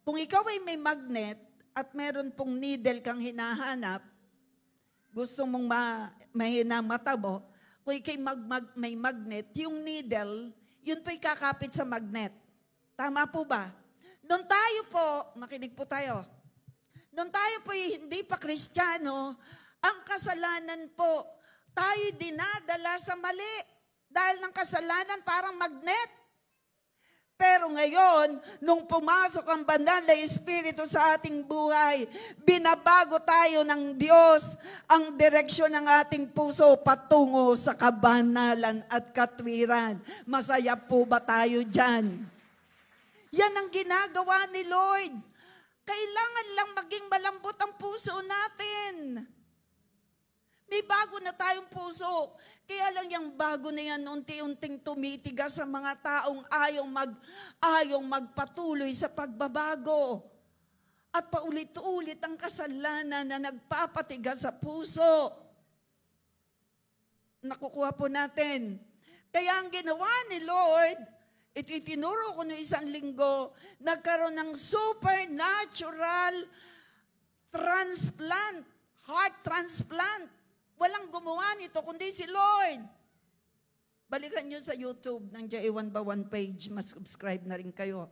Kung ikaw ay may magnet at meron pong needle kang hinahanap, gusto mong mahina mata mo, kung ikay may magnet, yung needle, yun po'y kakapit sa magnet. Tama po ba? Doon tayo po, makinig po tayo, doon tayo po hindi pa Kristiyano, ang kasalanan po, tayo dinadala sa mali. Dahil ng kasalanan parang magnet. Pero ngayon, nung pumasok ang banal na Espiritu sa ating buhay, binabago tayo ng Diyos ang direksyon ng ating puso patungo sa kabanalan at katwiran. Masaya po ba tayo dyan? Yan ang ginagawa ni Lord. Kailangan lang maging malambot ang puso natin. May bago na tayong puso. Kaya lang yung bago na yan, unti-unting tumitigas sa mga taong ayong magpatuloy sa pagbabago. At paulit-ulit ang kasalanan na nagpapatigas sa puso. Nakukuha po natin. Kaya ang ginawa ni Lord, itinuro ko noong isang linggo, nagkaroon ng supernatural transplant, heart transplant. Walang gumawa nito, kundi si Lord. Balikan nyo sa YouTube ng J1 Bawan page. Mas subscribe na rin kayo.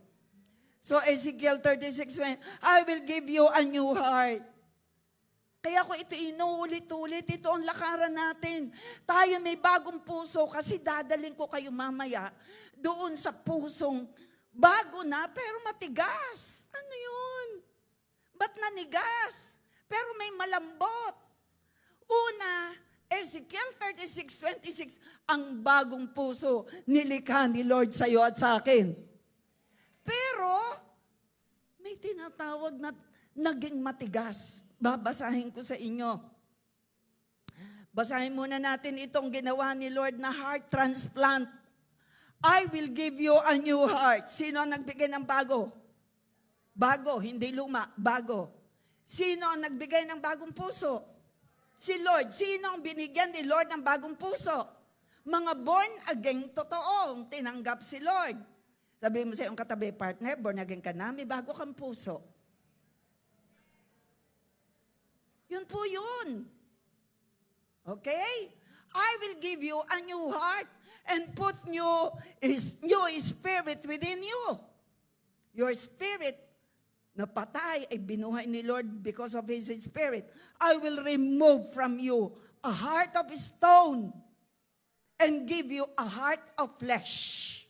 So Ezekiel 36, I will give you a new heart. Kaya ko ito inuulit-ulit, ito ang lakaran natin. Tayo may bagong puso kasi dadalhin ko kayo mamaya doon sa pusong bago na pero matigas. Ano yun? Ba't nanigas? Pero may malambot. Una, Ezekiel 36:26, ang bagong puso nilikha ni Lord sa iyo at sa akin. Pero, may tinatawag na naging matigas. Babasahin ko sa inyo. Basahin muna natin itong ginawa ni Lord na heart transplant. I will give you a new heart. Sino ang nagbigay ng bago? Bago, hindi luma, bago. Sino ang nagbigay ng bagong puso? Si Lord. Sino ang binigyan ni Lord ng bagong puso? Mga born again, totoong tinanggap si Lord. Sabihin mo sa iyong katabi, partner, born again ka na, may bago kang puso. Yun po yun. Okay? I will give you a new heart and put new spirit within you. Your spirit na patay ay binuhay ni Lord because of His Spirit. I will remove from you a heart of stone and give you a heart of flesh.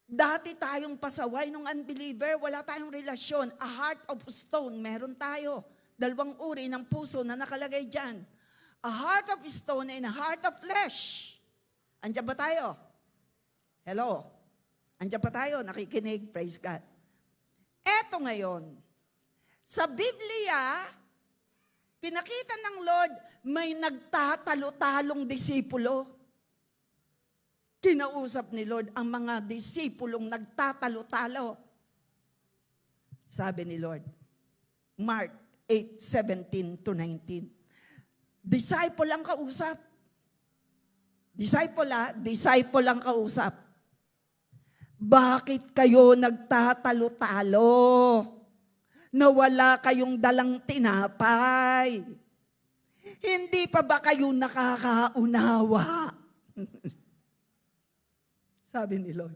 Dati tayong pasaway ng unbeliever, wala tayong relasyon. A heart of stone, meron tayo. 2 uri ng puso na nakalagay dyan. A heart of stone and a heart of flesh. Andiyan ba tayo? Hello? Andiyan ba tayo? Nakikinig? Praise God. Eto ngayon, sa Biblia, pinakita ng Lord, may nagtatalo-talong disipulo. Kinausap ni Lord ang mga disipulong nagtatalo-talo. Sabi ni Lord, Mark 8:17-19. Disciple ang kausap. Disciple ang kausap. Bakit kayo nagtatalo-talo? Na wala kayong dalang tinapay? Hindi pa ba kayo nakakaunawa? Sabi ni Lord,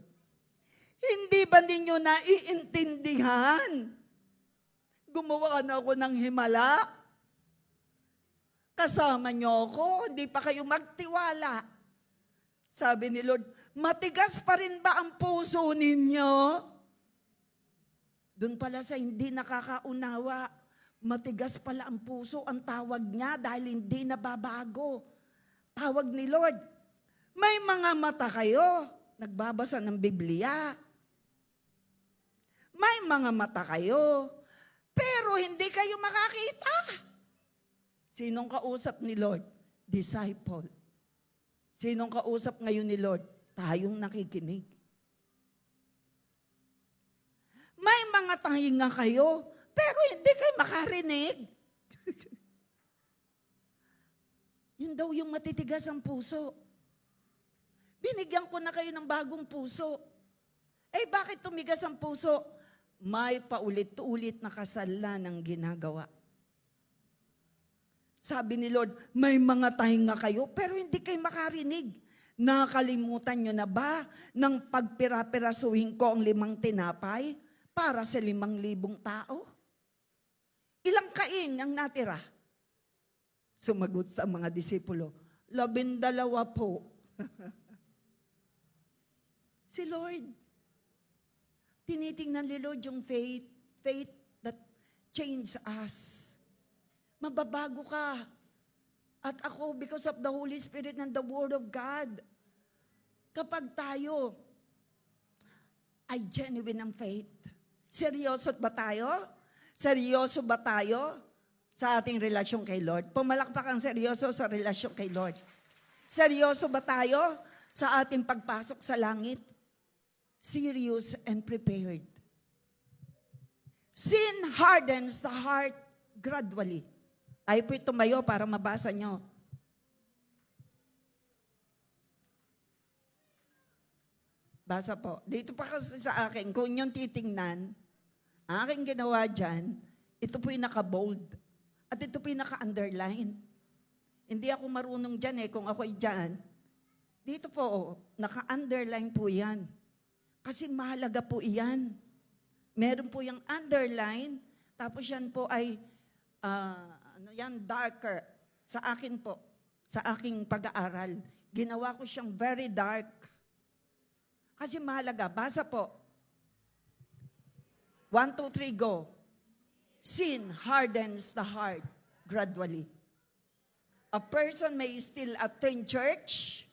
hindi ba ninyo naiintindihan? Gumawa na ako ng himala. Kasama niyo ako, hindi pa kayo magtiwala. Sabi ni Lord, matigas pa rin ba ang puso ninyo? Doon pala sa hindi nakakaunawa, matigas pala ang puso, ang tawag niya dahil hindi nababago. Tawag ni Lord, may mga mata kayo. Nagbabasa ng Biblia. May mga mata kayo, pero hindi kayo makakita. Sinong kausap ni Lord? Disciple. Sinong kausap ngayon ni Lord? Tayong nakikinig. May mga tahinga kayo, pero hindi kayo makarinig. Yun daw yung matitigas ang puso. Binigyan ko na kayo ng bagong puso. Eh bakit tumigas ang puso? May paulit-ulit na kasalanan ginagawa. Sabi ni Lord, may mga tahinga kayo, pero hindi kayo makarinig. Nakalimutan nyo na ba ng pagpira-pirasuhin ko ang 5 tinapay para sa 5,000 tao? Ilang kain ang natira? Sumagot sa mga disipulo, 12 po. Si Lord, tinitingnan ni Lord yung faith that changed us. Mababago ka. At ako, because of the Holy Spirit and the Word of God, kapag tayo ay genuine ang faith, seryoso ba tayo? Seryoso ba tayo sa ating relasyon kay Lord? Pumalakpak ang seryoso sa relasyon kay Lord. Seryoso ba tayo sa ating pagpasok sa langit? Serious and prepared. Sin hardens the heart gradually. Tayo po'y tumayo para mabasa nyo. Basa po. Dito pa kasi sa akin, kung yung titingnan, ang aking ginawa dyan, ito po'y naka-bold. At ito po'y naka-underline. Hindi ako marunong dyan kung ako'y dyan. Dito po, naka-underline po yan. Kasi mahalaga po iyan. Meron po yung underline, tapos yan po ay, darker. Sa akin po, sa aking pag-aaral. Ginawa ko siyang very dark. Kasi mahalaga. Basa po. 1, 2, 3, go. Sin hardens the heart gradually. A person may still attend church,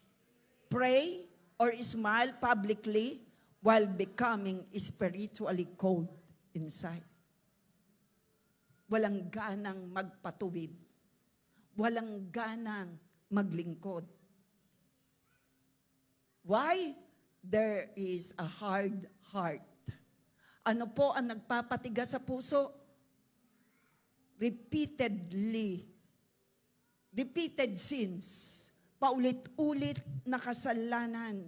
pray, or smile publicly, while becoming spiritually cold inside. Walang ganang magpatuwid. Walang ganang maglingkod. Why? There is a hard heart. Ano po ang nagpapatigas sa puso? Repeated sins. Paulit-ulit na kasalanan.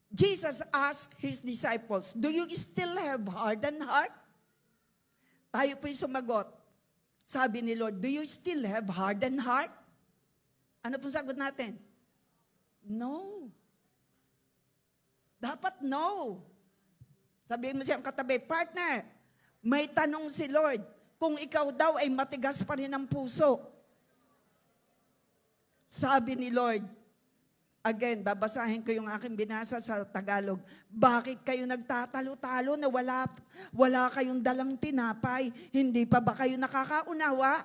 Jesus asked His disciples, do you still have hardened heart? Tayo po'y sumagot. Sabi ni Lord, do you still have hardened heart? Ano pong sagot natin? No. Dapat no. Sabihin mo siyang katabi, partner, may tanong si Lord, kung ikaw daw ay matigas pa rin ang puso. Sabi ni Lord, Again, babasahin ko yung aking binasa sa Tagalog. Bakit kayo nagtatalo-talo na wala kayong dalang tinapay? Hindi pa ba kayo nakakaunawa?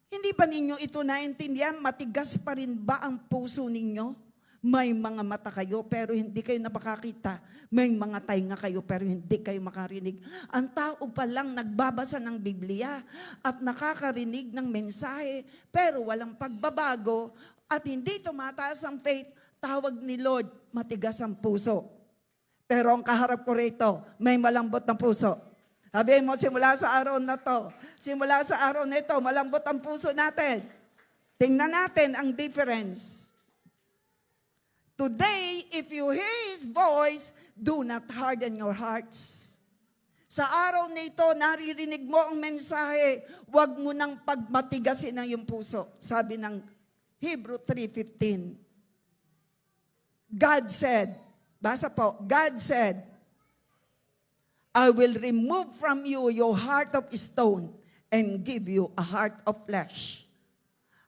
Hindi ba ninyo ito naintindihan? Matigas pa rin ba ang puso ninyo? May mga mata kayo pero hindi kayo napakakita. May mga tainga kayo pero hindi kayo makarinig. Ang tao pa lang nagbabasa ng Biblia at nakakarinig ng mensahe pero walang pagbabago at hindi tumataas ang faith, tawag ni Lord, matigas ang puso. Pero ang kaharap ko rito, may malambot na puso. Sabihin mo, simula sa araw na to, simula sa araw na ito, malambot ang puso natin. Tingnan natin ang difference. Today, if you hear His voice, do not harden your hearts. Sa araw na ito, naririnig mo ang mensahe, huwag mo nang pagmatigasin ang iyong puso. Sabi ng Hebrew 3:15. God said, basa po, God said, I will remove from you your heart of stone and give you a heart of flesh.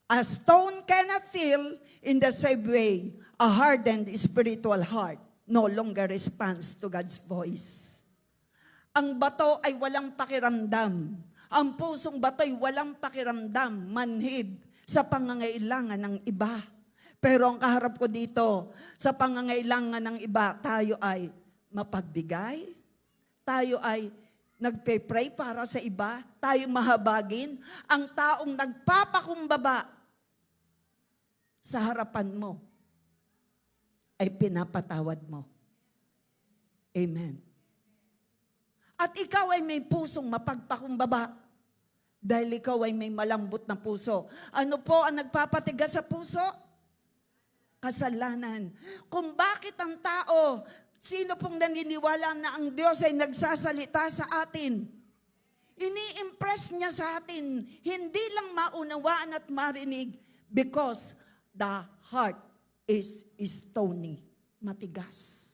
A stone cannot feel, in the same way, a hardened spiritual heart no longer responds to God's voice. Ang bato ay walang pakiramdam. Ang pusong bato ay walang pakiramdam, manhid sa pangangailangan ng iba. Pero ang kaharap ko dito, sa pangangailangan ng iba, tayo ay mapagbigay, tayo ay nagpe-pray para sa iba, tayo mahabagin. Ang taong nagpapakumbaba sa harapan mo ay pinapatawad mo. Amen. At ikaw ay may pusong mapagpakumbaba dahil ikaw ay may malambot na puso. Ano po ang nagpapatigas sa puso? Kasalanan. Kung bakit ang tao, sino pong naniniwala na ang Diyos ay nagsasalita sa atin? Ini-impress niya sa atin, hindi lang maunawaan at marinig because the heart is stony, matigas.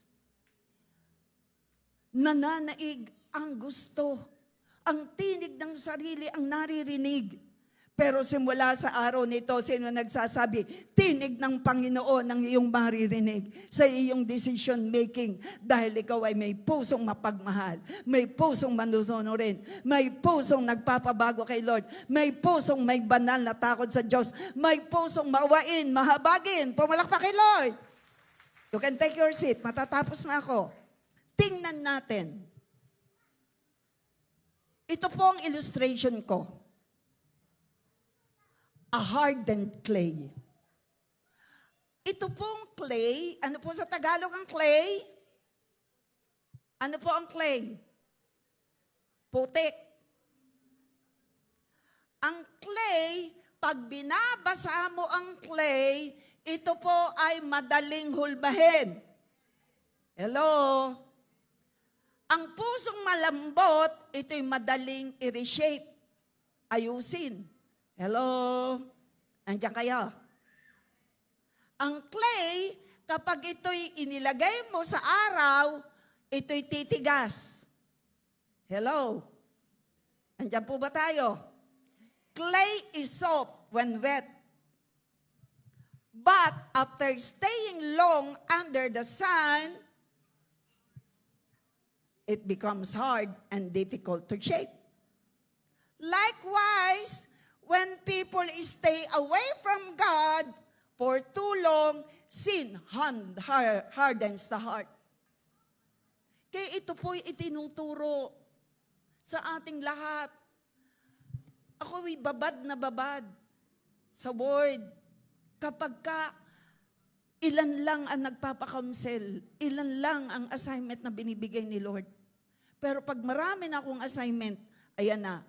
Nananaig ang gusto, ang tinig ng sarili ang naririnig. Pero simula sa araw nito, sino nagsasabi, tinig ng Panginoon ang iyong maririnig sa iyong decision making dahil ikaw ay may pusong mapagmahal, may pusong manunurin, may pusong nagpapabago kay Lord, may pusong may banal na takot sa Diyos, may pusong maawain, mahabagin, pumalakpak kay Lord. You can take your seat, matatapos na ako. Tingnan natin. Ito po ang illustration ko. A hardened clay. Ito pong clay, ano po sa Tagalog ang clay? Ano po ang clay? Putik. Ang clay, pag binabasa mo ang clay, ito po ay madaling hulbahin. Hello? Ang pusong malambot, ito'y madaling i-reshape, ayusin. Hello? Andiyan kayo? Ang clay, kapag ito'y inilagay mo sa araw, ito'y titigas. Hello? Andiyan po ba tayo? Clay is soft when wet. But after staying long under the sun, it becomes hard and difficult to shape. Likewise, when people stay away from God for too long, sin hardens the heart. Kaya ito po'y itinuturo sa ating lahat. Ako'y babad na babad sa word. Kapag ilan lang ang nagpapakounsel, ilan lang ang assignment na binibigay ni Lord. Pero pag marami na akong assignment, ayan na,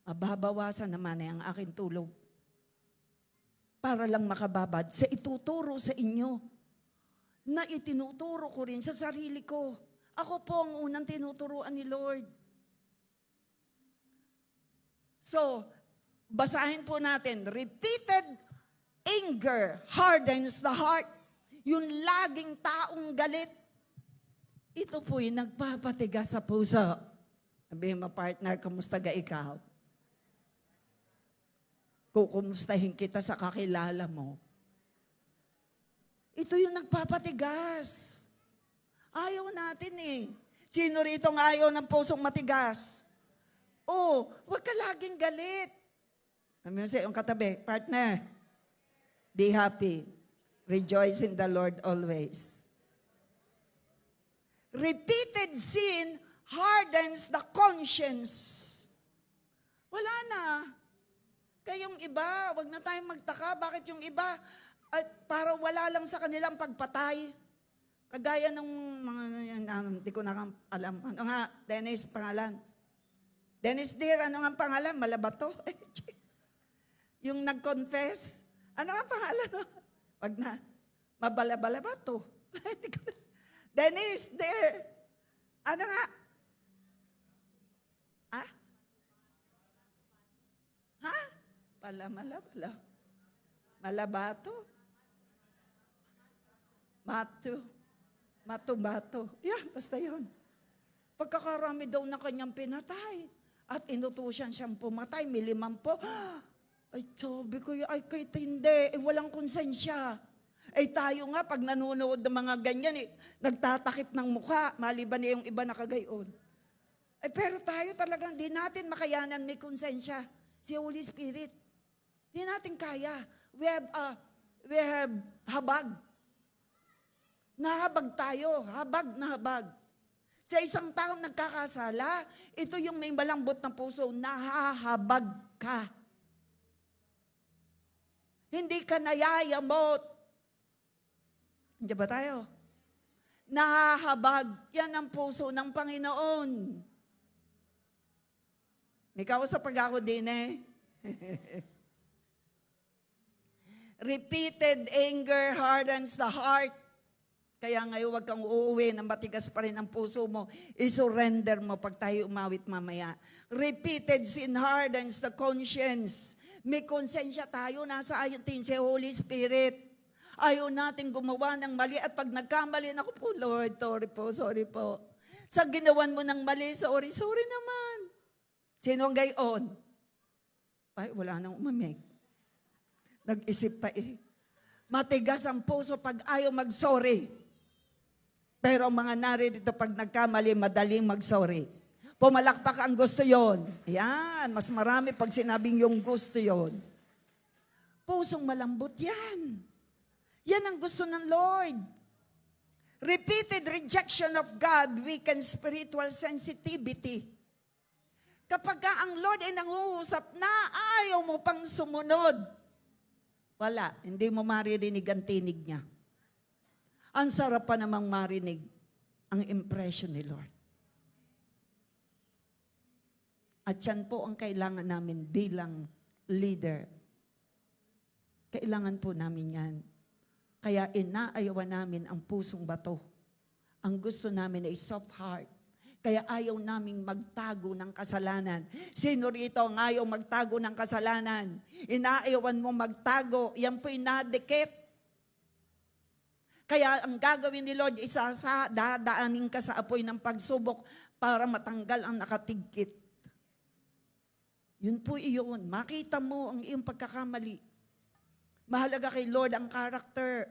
mababawasan naman ang aking tulog. Para lang makababad sa ituturo sa inyo na itinuturo ko rin sa sarili ko. Ako po ang unang tinuturuan ni Lord. So, basahin po natin. Repeated anger hardens the heart. Yung laging taong galit, ito po yung nagpapatigas sa puso. Sabihin mo, partner, kamusta ga ikaw? Kukumustahin kita sa kakilala mo. Ito yung nagpapatigas. Ayaw natin eh. Sino rito ang ayaw ng pusong matigas? Oh, huwag ka laging galit. Sabi mo sa iyong katabi, partner, be happy. Rejoice in the Lord always. Repeated sin hardens the conscience. Wala na. Kayong iba, wag na tayong magtaka. Bakit yung iba, para wala lang sa kanilang pagpatay? Kagaya ng mga, hindi ko na alam. Ano nga, Dennis, pangalan? Dennis Deer, ano nga pangalan? Malabato? Yung nag-confess? Ano nga pangalan? Wag na. Mabalabalabato. Dennis Deer. Ano nga? Ah? Ha? Malabato. Mato. Yan, basta yun. Pagkakarami daw na kanyang pinatay at inutusan siyang pumatay, may 50. Ay, sabi ko, ay kahit hindi, walang konsensya. Ay tayo nga, pag nanonood ng mga ganyan, nagtatakip ng mukha, maliban na yung iba nakagayon. Ay, pero tayo talagang, di natin makayanan may konsensya. Si Holy Spirit. Di natin kaya. We have habag. Nahabag tayo. Habag na habag. Sa isang taong nagkakasala, ito yung may malambot na puso, nahahabag ka. Hindi ka nayayamot. Diyan ba tayo? Nahahabag. Yan ang puso ng Panginoon. May kausap pag ako din eh. Repeated anger hardens the heart. Kaya ngayon huwag kang uuwi na matigas pa rin ang puso mo. I-surrender mo pag tayo umawit mamaya. Repeated sin hardens the conscience. May konsensya tayo, nasa atin si Holy Spirit. Ayaw natin gumawa ng mali at pag nagkamali, naku po Lord, sorry po. Sa ginawan mo ng mali, sorry naman. Sino ang gayon? Ay, wala nang umamig. Nag-isip pa eh. Matigas ang puso pag ayaw mag-sorry. Pero ang mga narito pag nagkamali, madaling mag-sorry. Pumalakpak ang gusto yon. Yan, mas marami pag sinabing yung gusto yon. Pusong malambot yan. Yan ang gusto ng Lord. Repeated rejection of God weakens spiritual sensitivity. Kapag ang Lord ay nanguusap na, ayaw mo pang sumunod. Wala, hindi mo maririnig ang tinig niya. Ang sarap pa namang marinig ang impression ni Lord. At yan po ang kailangan namin bilang leader. Kailangan po namin yan. Kaya inaayawan namin ang pusong bato. Ang gusto namin ay soft heart. Kaya ayaw naming magtago ng kasalanan. Sino rito ang ayaw magtago ng kasalanan? Inaayawan mo magtago, yan po'y nadikit. Kaya ang gagawin ni Lord, dadaanin ka sa apoy ng pagsubok para matanggal ang nakatigkit. Yun po iyon. Makita mo ang iyong pagkakamali. Mahalaga kay Lord ang character.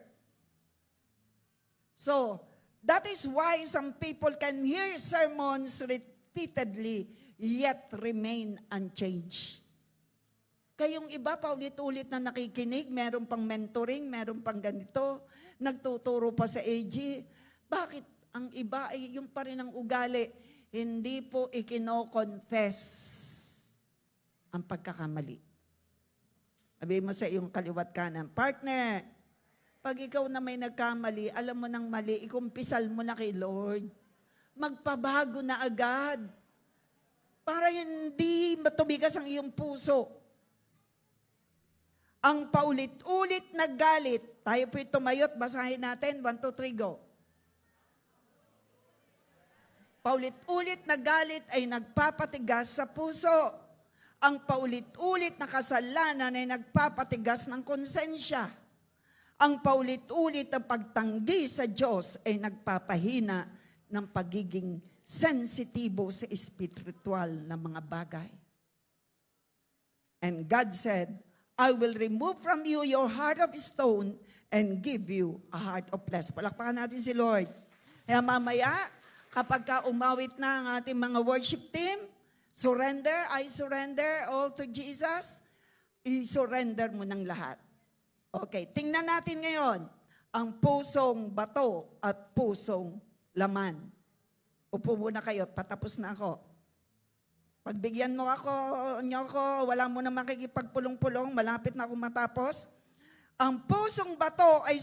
So, that is why some people can hear sermons repeatedly yet remain unchanged. Kayong iba, paulit-ulit na nakikinig, meron pang mentoring, meron pang ganito, nagtuturo pa sa AG. Bakit ang iba ay yung pa rin ang ugali? Hindi po ikino-confess ang pagkakamali. Sabi mo sa iyong kaliwat kanan, partner, pag ikaw na may nagkamali, alam mo ng mali, ikumpisal mo na kay Lord. Magpabago na agad. Para hindi matubigas ang iyong puso. Ang paulit-ulit na galit, tayo po'y tumayot, basahin natin, 1, 2, 3, go. Paulit-ulit na galit ay nagpapatigas sa puso. Ang paulit-ulit na kasalanan ay nagpapatigas ng konsensya. Ang paulit-ulit na pagtanggi sa Diyos ay nagpapahina ng pagiging sensitibo sa espiritual na mga bagay. And God said, I will remove from you your heart of stone and give you a heart of flesh. Palakpakan natin si Lord. Kaya mamaya, kapag ka umawit na ang ating mga worship team, surrender, I surrender all to Jesus, i-surrender mo ng lahat. Okay, tingnan natin ngayon ang pusong bato at pusong laman. Upo muna kayo, patapos na ako. Pagbigyan mo niyo ako, wala mo na makikipagpulong-pulong, malapit na ako matapos. Ang pusong bato ay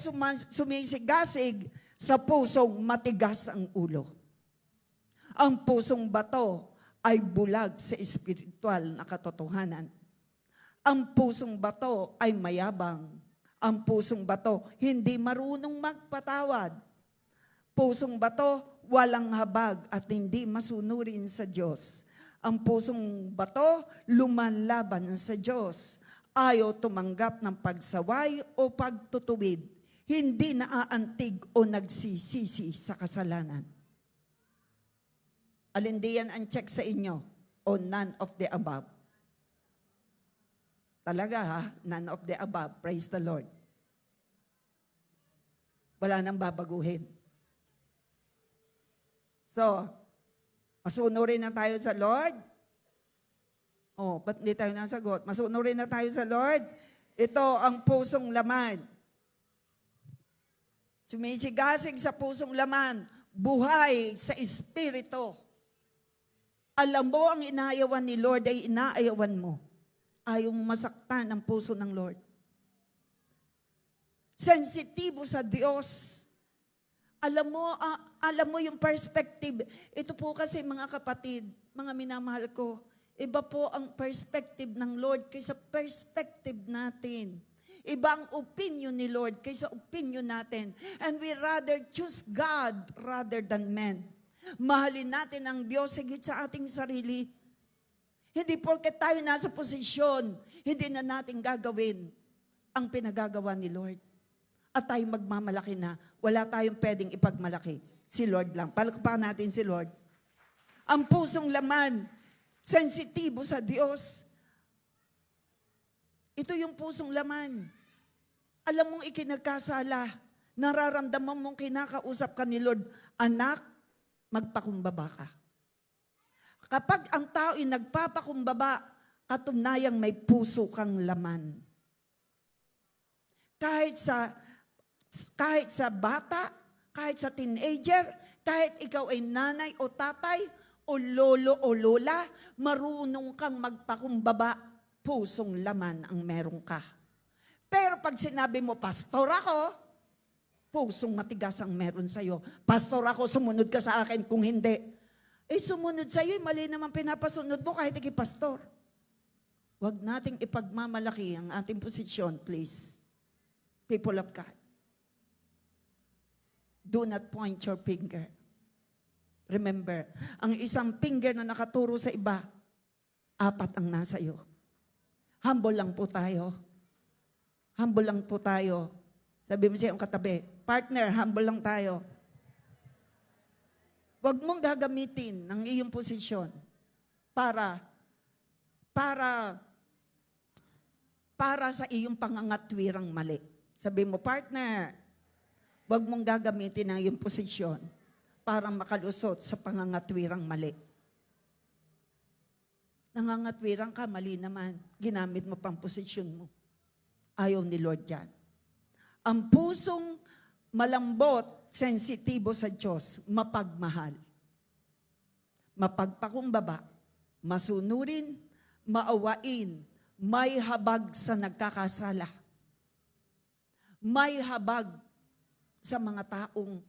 sumisigasig sa pusong matigas ang ulo. Ang pusong bato ay bulag sa espiritual na katotohanan. Ang pusong bato ay mayabang. Ang pusong bato hindi marunong magpatawad. Pusong bato walang habag at hindi masunurin sa Diyos. Ang pusong bato lumanlaban sa Diyos. Ayaw tumanggap ng pagsaway o pagtutuwid. Hindi naaantig o nagsisisi sa kasalanan. Alin diyan ang check sa inyo? O none of the above? Talaga ha? None of the above. Praise the Lord. Wala nang babaguhin. So, masunurin na tayo sa Lord. Oh, ba't hindi tayo nasagot? Masunurin na tayo sa Lord. Ito ang pusong laman. Sumisigasig sa pusong laman. Buhay sa espiritu. Alam mo ang inaayawan ni Lord ay inaayawan mo. Ayaw mo masaktan ang puso ng Lord. Sensitibo sa Diyos. Alam mo yung perspective. Ito po kasi mga kapatid, mga minamahal ko, iba po ang perspective ng Lord kaysa perspective natin. Iba ang opinion ni Lord kaysa opinion natin. And we rather choose God rather than men. Mahalin natin ang Diyos higit sa ating sarili. Hindi porket tayo nasa posisyon, hindi na natin gagawin ang pinagagawa ni Lord. At tayo magmamalaki na, wala tayong pwedeng ipagmalaki. Si Lord lang. Palakpakan natin si Lord. Ang pusong laman, sensitibo sa Diyos. Ito yung pusong laman. Alam mong ikinagkasala, nararamdaman mong kinakausap ka ni Lord, anak, magpakumbaba ka. Kapag ang tao ay nagpapakumbaba, katunayang may puso kang laman. Kahit sa bata, kahit sa teenager, kahit ikaw ay nanay o tatay, o lolo o lola, marunong kang magpakumbaba, pusong laman ang meron ka. Pero pag sinabi mo, pastor ako, pusong matigas ang meron sa'yo. Pastor ako, sumunod ka sa akin. Kung hindi, sumunod sa'yo, mali naman pinapasunod mo kahit hindi pastor. Huwag nating ipagmamalaki ang ating posisyon, please. People of God. Do not point your finger. Remember, ang isang finger na nakaturo sa iba, 4 ang nasa iyo. Humble lang po tayo. Humble lang po tayo. Sabi mo siya yung katabi, partner, humble lang tayo. Huwag mong gagamitin ng iyong posisyon para sa iyong pangangatwirang mali. Sabi mo, partner, huwag mong gagamitin ang iyong posisyon para makalusot sa pangangatwirang mali. Nangangatwirang ka, mali naman. Ginamit mo pang posisyon mo. Ayaw ni Lord yan. Ang pusong malambot, sensitibo sa Diyos, mapagmahal. Mapagpakumbaba, masunurin, maawain, may habag sa nagkakasala. May habag sa mga taong.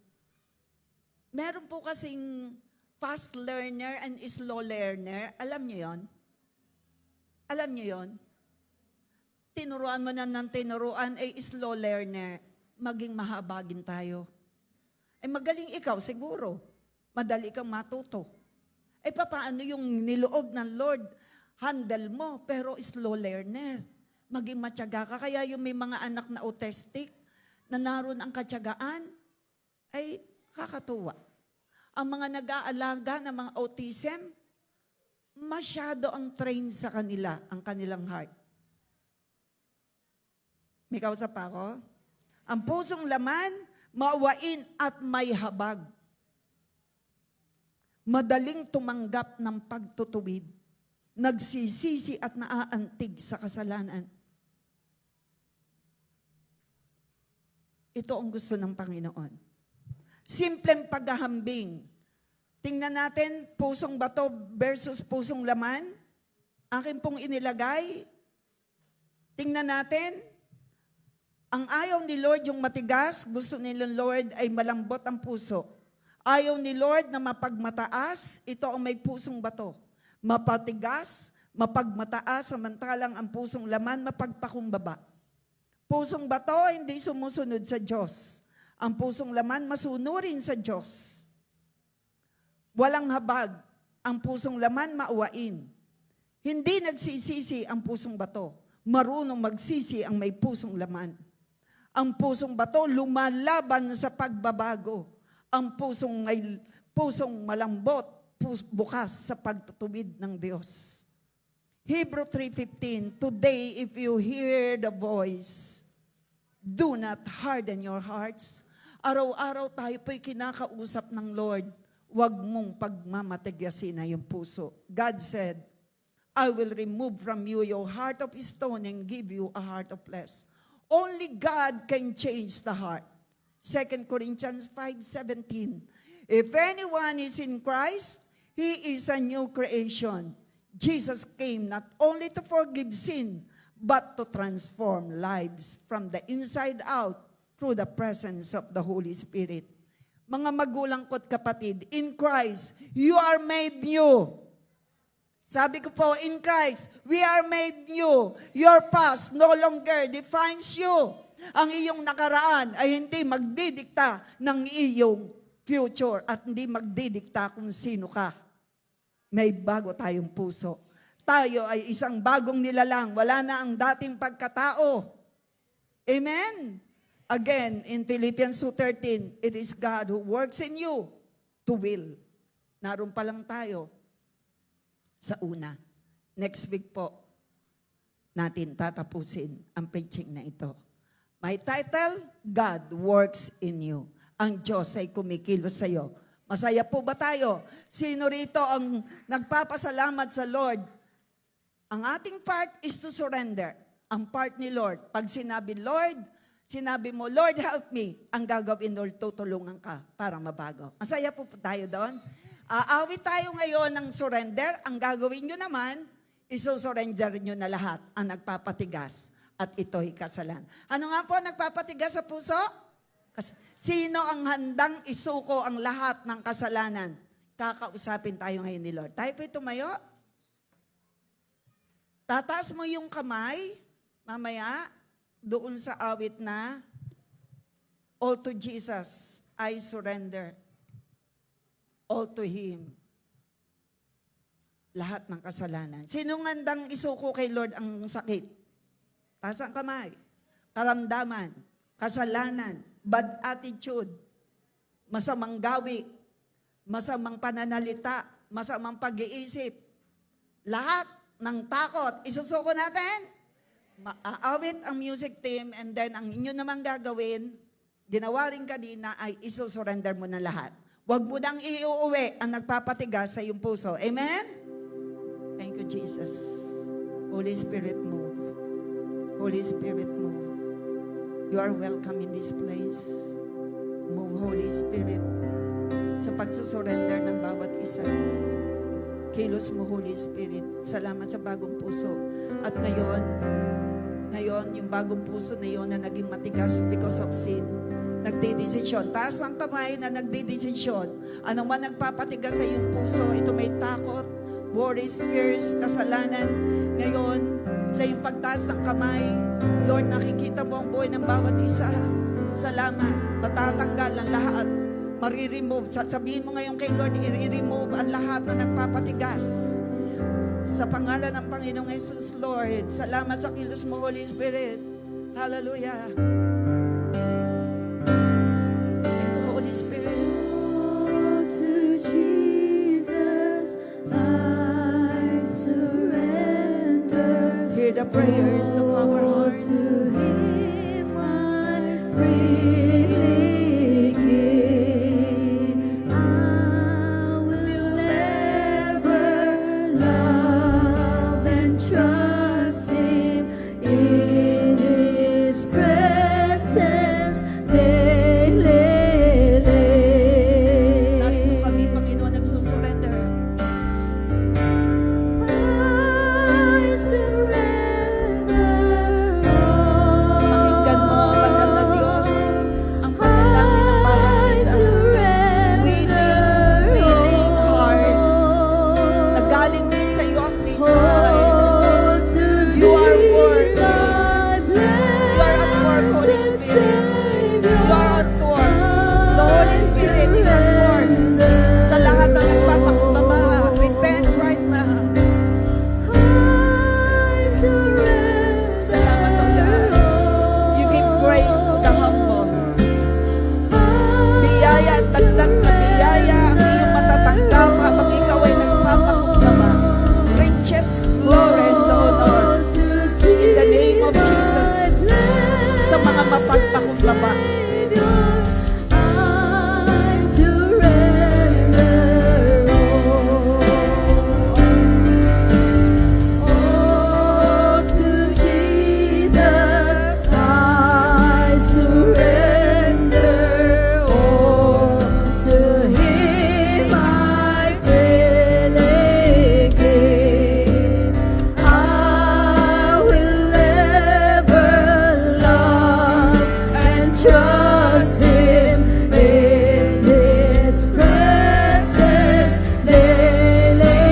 Meron po kasing fast learner and slow learner. Alam niyo yon? Alam niyo yon? Tinuruan mo na ng tinuruan ay slow learner. Maging mahabagin tayo. Ay magaling ikaw siguro. Madali kang matuto. Ay papaano yung niloob ng Lord? Handle mo, pero slow learner. Maging matyaga ka. Kaya yung may mga anak na autistic, na naroon ang katyagaan, ay kakatuwa. Ang mga nag-aalaga ng mga autism, masyado ang train sa kanila, ang kanilang heart. May kausap pa ako? Ang pusong laman, maawain at may habag. Madaling tumanggap ng pagtutuwid. Nagsisisi at naaantig sa kasalanan. Ito ang gusto ng Panginoon. Simpleng paghahambing. Tingnan natin, pusong bato versus pusong laman. Akin pong inilagay. Tingnan natin, ang ayaw ni Lord yung matigas, gusto ni Lord ay malambot ang puso. Ayaw ni Lord na mapagmataas, ito ang may pusong bato. Mapatigas, mapagmataas, samantalang ang pusong laman, mapagpakumbaba. Pusong bato, hindi sumusunod sa Diyos. Ang pusong laman, masunurin sa Diyos. Walang habag, ang pusong laman, mauwain. Hindi nagsisisi ang pusong bato. Marunong magsisi ang may pusong laman. Ang pusong bato, lumalaban sa pagbabago. Ang pusong malambot, bukas sa pagtutuwid ng Diyos. Hebrew 3:15, today if you hear the voice, do not harden your hearts. Araw-araw tayo po'y kinakausap ng Lord. Huwag mong pagmamatigasin na yung puso. God said, I will remove from you your heart of stone and give you a heart of flesh. Only God can change the heart. 2 Corinthians 5:17. If anyone is in Christ, he is a new creation. Jesus came not only to forgive sin, but to transform lives from the inside out through the presence of the Holy Spirit. Mga magulang ko't kapatid, in Christ, you are made new. Sabi ko po, in Christ, we are made new. Your past no longer defines you. Ang iyong nakaraan ay hindi magdidikta ng iyong future at hindi magdidikta kung sino ka. May bago tayong puso. Tayo ay isang bagong nilalang. Wala na ang dating pagkatao. Amen? Again, in Philippians 2:13, it is God who works in you to will. Naroon pa lang tayo sa una. Next week po, natin tatapusin ang preaching na ito. My title, God works in you. Ang Diyos ay kumikilos sa iyo. Masaya po ba tayo? Sino rito ang nagpapasalamat sa Lord? Ang ating part is to surrender. Ang part ni Lord, pag sinabi, Lord, sinabi mo, Lord, help me. Ang gagawin, Lord, tutulungan ka para mabago. Masaya po tayo doon. Aawit tayo ngayon ng surrender. Ang gagawin nyo naman, isusurrender nyo na lahat ang nagpapatigas. At ito'y kasalan. Ano nga po nagpapatigas sa puso? Sino ang handang isuko ang lahat ng kasalanan? Kakausapin tayo ngayon ni Lord. Tayo po tumayo. Tataas mo yung kamay, mamaya, doon sa awit na, all to Jesus, I surrender. All to Him. Lahat ng kasalanan. Sinong handang isuko kay Lord ang sakit? Taas ang kamay. Karamdaman, kasalanan, bad attitude, masamang gawi, masamang pananalita, masamang pag-iisip. Lahat ng takot, isusuko natin. Aawit ang music team and then ang inyo naman gagawin, ginawa rin kanina ay isusurrender mo na lahat. Huwag mo nang iuuwi ang nagpapatigas sa iyong puso. Amen? Thank you, Jesus. Holy Spirit, move. Holy Spirit, move. You are welcome in this place. Move, Holy Spirit, sa pagsusurrender ng bawat isa. Kilos mo, Holy Spirit. Salamat sa bagong puso. At ngayon, yung bagong puso na yun na naging matigas because of sin, nagdidesisyon. Taas ang kamay na nagdidesisyon. Ano man nagpapatigas sa iyong puso, ito may takot, worries, fears, kasalanan. Ngayon, sa iyong pagtaas ng kamay, Lord, nakikita mo ang buhay ng bawat isa. Salamat. Matatanggal ang lahat. Mariremove. Sabihin mo ngayon kay Lord, i-remove ang lahat na nagpapatigas. Sa pangalan ng Panginoong Jesus, Lord. Salamat sa kilos mo, Holy Spirit. Hallelujah. Thank you, Holy Spirit. Oh, to Jesus I surrender. Hear the prayers of our heart. To Him I freely Narito kami, Panginoon, nagsusurrender. Pakinggan mo, banal na Diyos, ang panalangin ng bawat isa. Willing heart, na galing din sa iyo ang desire. You are worthy. You are at work, Holy Spirit. You are at work. The Holy Spirit is at work. Sa lahat na nagpapakumbaba, repent right now. Salamat, O God. You give grace to the humble. Biyaya at dagdag na biyaya ang iyong matatanggap habang ikaw ay nagpapakumbaba. Riches, glory, and honor. In the name of Jesus, sa mga mapagpakumbaba. Trust Him in His presence daily.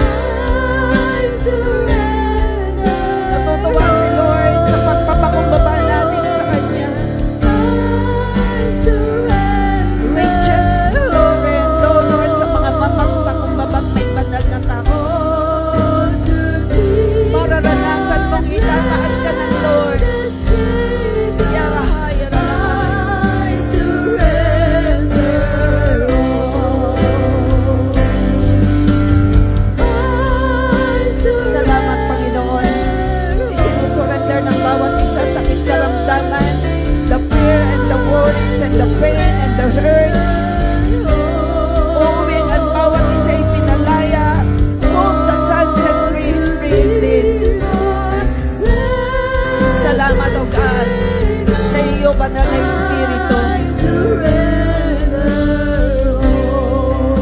I surrender. Natutuwa si Lord sa pagpapakumbaba natin sa Kanya. I surrender. Riches, glory, and honor sa mga mapagpakumbaba at may banal na tao. All to Thee, Mararanasan mong itataas ka ng Lord. Yaraha, yaraha. I surrender all. I Salamat, Panginoon. Isinusurrender ng bawat isa sakit karamdaman, the fear and the worries and the pain and the hurts. Uuwing at bawat isa ay pinalaya. Whom the Son set free is free indeed. Salamat, O God, sa iyo banal na Espiritu. I surrender all.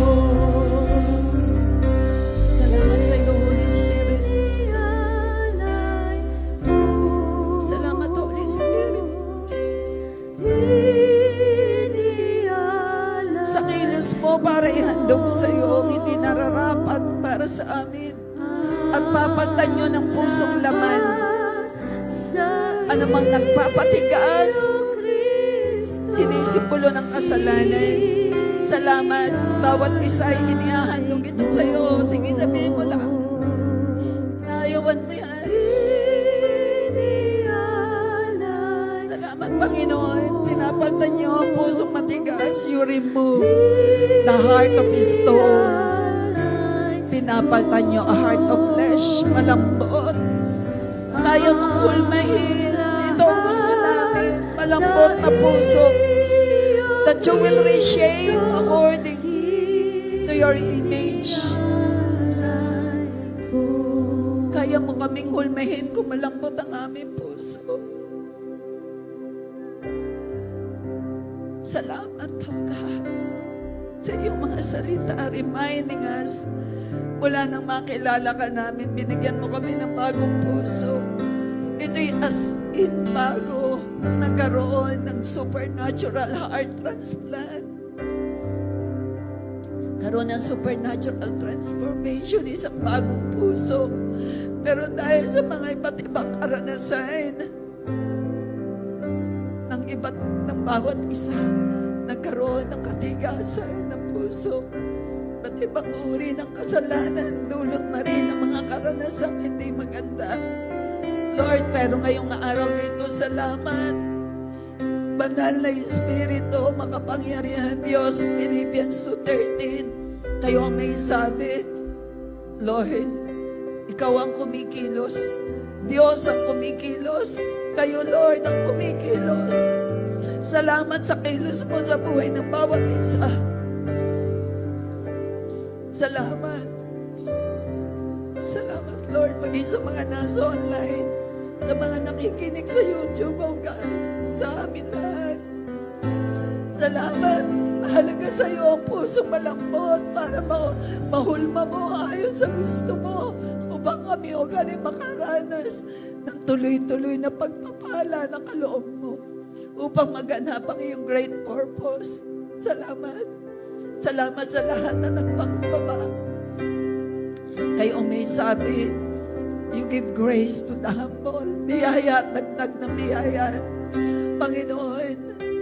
Salamat sa iyo, Holy Spirit. Salamat, Holy Spirit. Sa kilos mo para ihandog sa iyo ang hindi nararapat para sa amin. At papagtan nyo ng pusong laman. Ano mang nagpapatigas, sinisipulo ng kasalanan. Salamat, bawat isa ay inihahandog ito sa iyo. Sige, sabihin mo lang. Naayawan mo yan. Salamat, Panginoon. Pinapagtan niyo ang pusong matigas. You remove the heart of stone. Pinapaltan niyo a heart of flesh, malambot. Kaya mong hulmahin. Ito ang gusto namin, malambot na puso. That you will reshape according to your image. Kaya mo kaming hulmahin kung malambot ang aming puso. Salamat, O God, sa iyong mga salita, reminding us, mula nang makilala ka namin, binigyan mo kami ng bagong puso. Ito'y as in bago, nagkaroon ng supernatural heart transplant. Karoon ng supernatural transformation, isang bagong puso. Pero dahil sa mga iba't ibang karanasan, ng bawat isa, nagkaroon ng katigasan ng puso. At ibang uri ng kasalanan, dulot na rin ang mga karanasang hindi maganda. Lord, pero ngayong araw nito, salamat. Banal na Espiritu, makapangyarihan Diyos, Philippians 2:13, kayo ang may sabi, Lord, ikaw ang kumikilos Diyos ang kumikilos. Kayo, Lord, ang kumikilos. Salamat sa kilos mo sa buhay ng bawat isa. Salamat. Salamat, Lord, maging sa mga nasa online, sa mga nakikinig sa YouTube, oh God, sa amin lahat. Salamat. Mahalaga sa iyo ang pusong malambot para mahulma mo ayon sa gusto mo upang kami, oh God, ay makaranas ng tuloy-tuloy na pagpapala ng kaloob mo upang maganap ang iyong great purpose. Salamat. Salamat sa lahat na nagpakumbaba. Kayo may sabi, you give grace to the humble. Biyaya at dagdag na biyaya, Panginoon,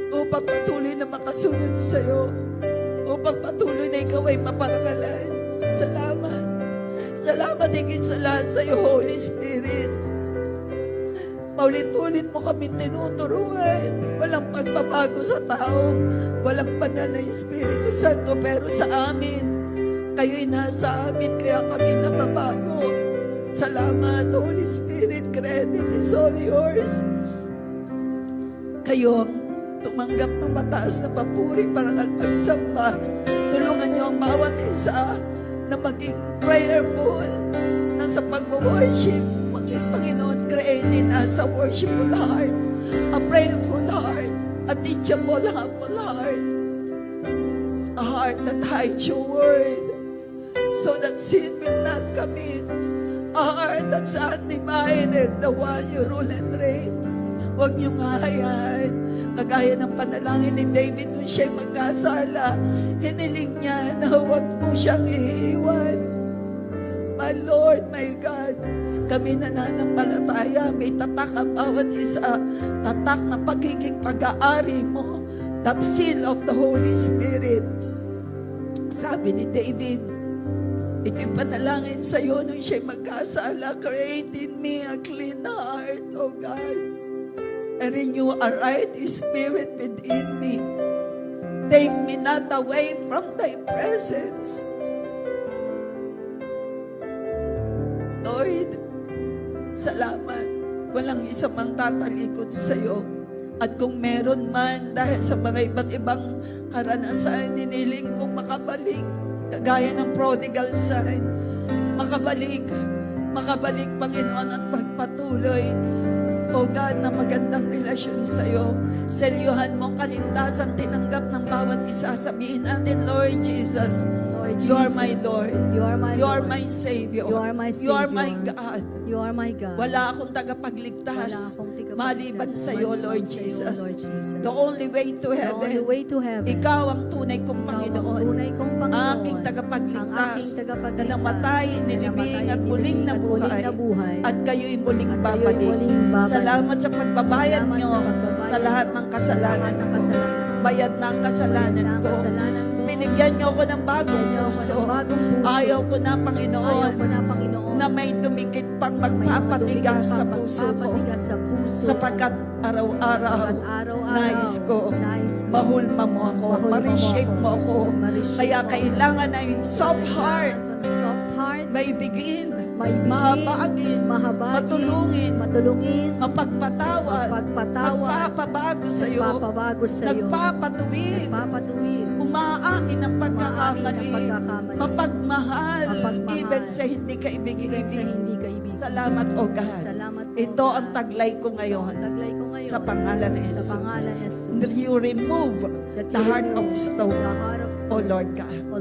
upang patuloy na makasunod sa iyo, upang patuloy na ikaw ay maparangalan. Salamat. Salamat higit sa lahat sa iyo, Holy Spirit. Paulit-ulit mo kami tinuturuan. Walang pagbabago sa tao. Walang banal na Espiritu Santo. Pero sa amin, kayo'y nasa amin, kaya kami nababago. Salamat, Holy Spirit. Credit is all yours. Kayo ang tumanggap ng mataas na papuri, parangal, pagsamba. Tulungan niyo ang bawat isa na maging prayerful na sa pag-worship. Panginoon, create in us a worshipful heart, a prayerful heart, a teachable, humble heart, a heart that hides your word so that sin will not come in, a heart that's undivided, the one you rule and reign. Huwag niyong hayaan, kagaya ng panalangin ni David nung siya'y magkasala, hiniling niya na huwag mo siyang iiwan. My Lord, my God, kami nananampalataya, may tatak ang bawat isa, tatak na pagiging pag-aari mo, that seal of the Holy Spirit. Sabi ni David, ito'y panalangin sa iyo nung siya'y magkasala, create in me a clean heart, O God, and renew a right spirit within me. Take me not away from thy presence. Lord, salamat. Walang isa mang tatalikod sa iyo. At kung meron man, dahil sa mga iba't ibang karanasan, niniling kong makabalik, kagaya ng prodigal son, makabalik, Panginoon, at magpatuloy, O God, na magandang relasyon sa iyo. Selyuhan mo ang kaligtasan, tinanggap ng bawat isa. Sabihin natin, Lord Jesus, Lord You are Jesus, my Lord. You are my You are Lord. my Savior. You are my You are my Savior. God. You are my God. Wala akong tagapagligtas Wala akong tagapagligtas maliban sa iyo, Lord maliban sa iyo, Jesus. Lord Jesus. The only way to The heaven. only way to heaven. Ikaw ang tunay kong Ikaw ang Panginoon. tunay kong Panginoon. Aking tagapagligtas. Ang aking tagapagligtas. Na namatay, nilibing at muling nabuhay. At kayo'y muling At kayo'y babalik. muling babalik. Salamat sa pagbabayad Salamat nyo sa pagbabayad sa lahat ng kasalanan lahat ng ko. kasalanan. Bayad na ang kasalanan Bayad na ang ko. kasalanan ko. Binigyan niyo ako ng bagong Binigyan niyo ako puso. ng bagong puso. Ayaw ko na, Ayaw Panginoon, ko na, Panginoon, na may dumikit pang na may magpapatigas sa madumikit puso pang ko. magpapatigas sa puso Sapagkat araw-araw, Sapagkat araw-araw, nais ko, nais ko, mahulma mo ako, mahulma mo ma-reshape ako, mo ako. ma-reshape Kaya mo. kailangan ay soft heart, soft heart, maibigin, maibigin, mahabagin, matulungin, matulungin, mapagpatawad, magpatawad, magpapabago sa iyo, magpapabago sa iyo, nagpapatuwid, magpapatuwid, umaamin ng pagkakamali, umaamin ng pagkakamali, mapagmahal, mapagmahal, even sa hindi ka even sa ibig-ibig. hindi kaibigan. Salamat, O God. Salamat po, Ito God. ang taglay ko ngayon. Taglay ko ngayon Sa pangalan ni Jesus. Sa pangalan ni Jesus. That you remove That the you heart of remove stone, the heart of O stone. Lord God. O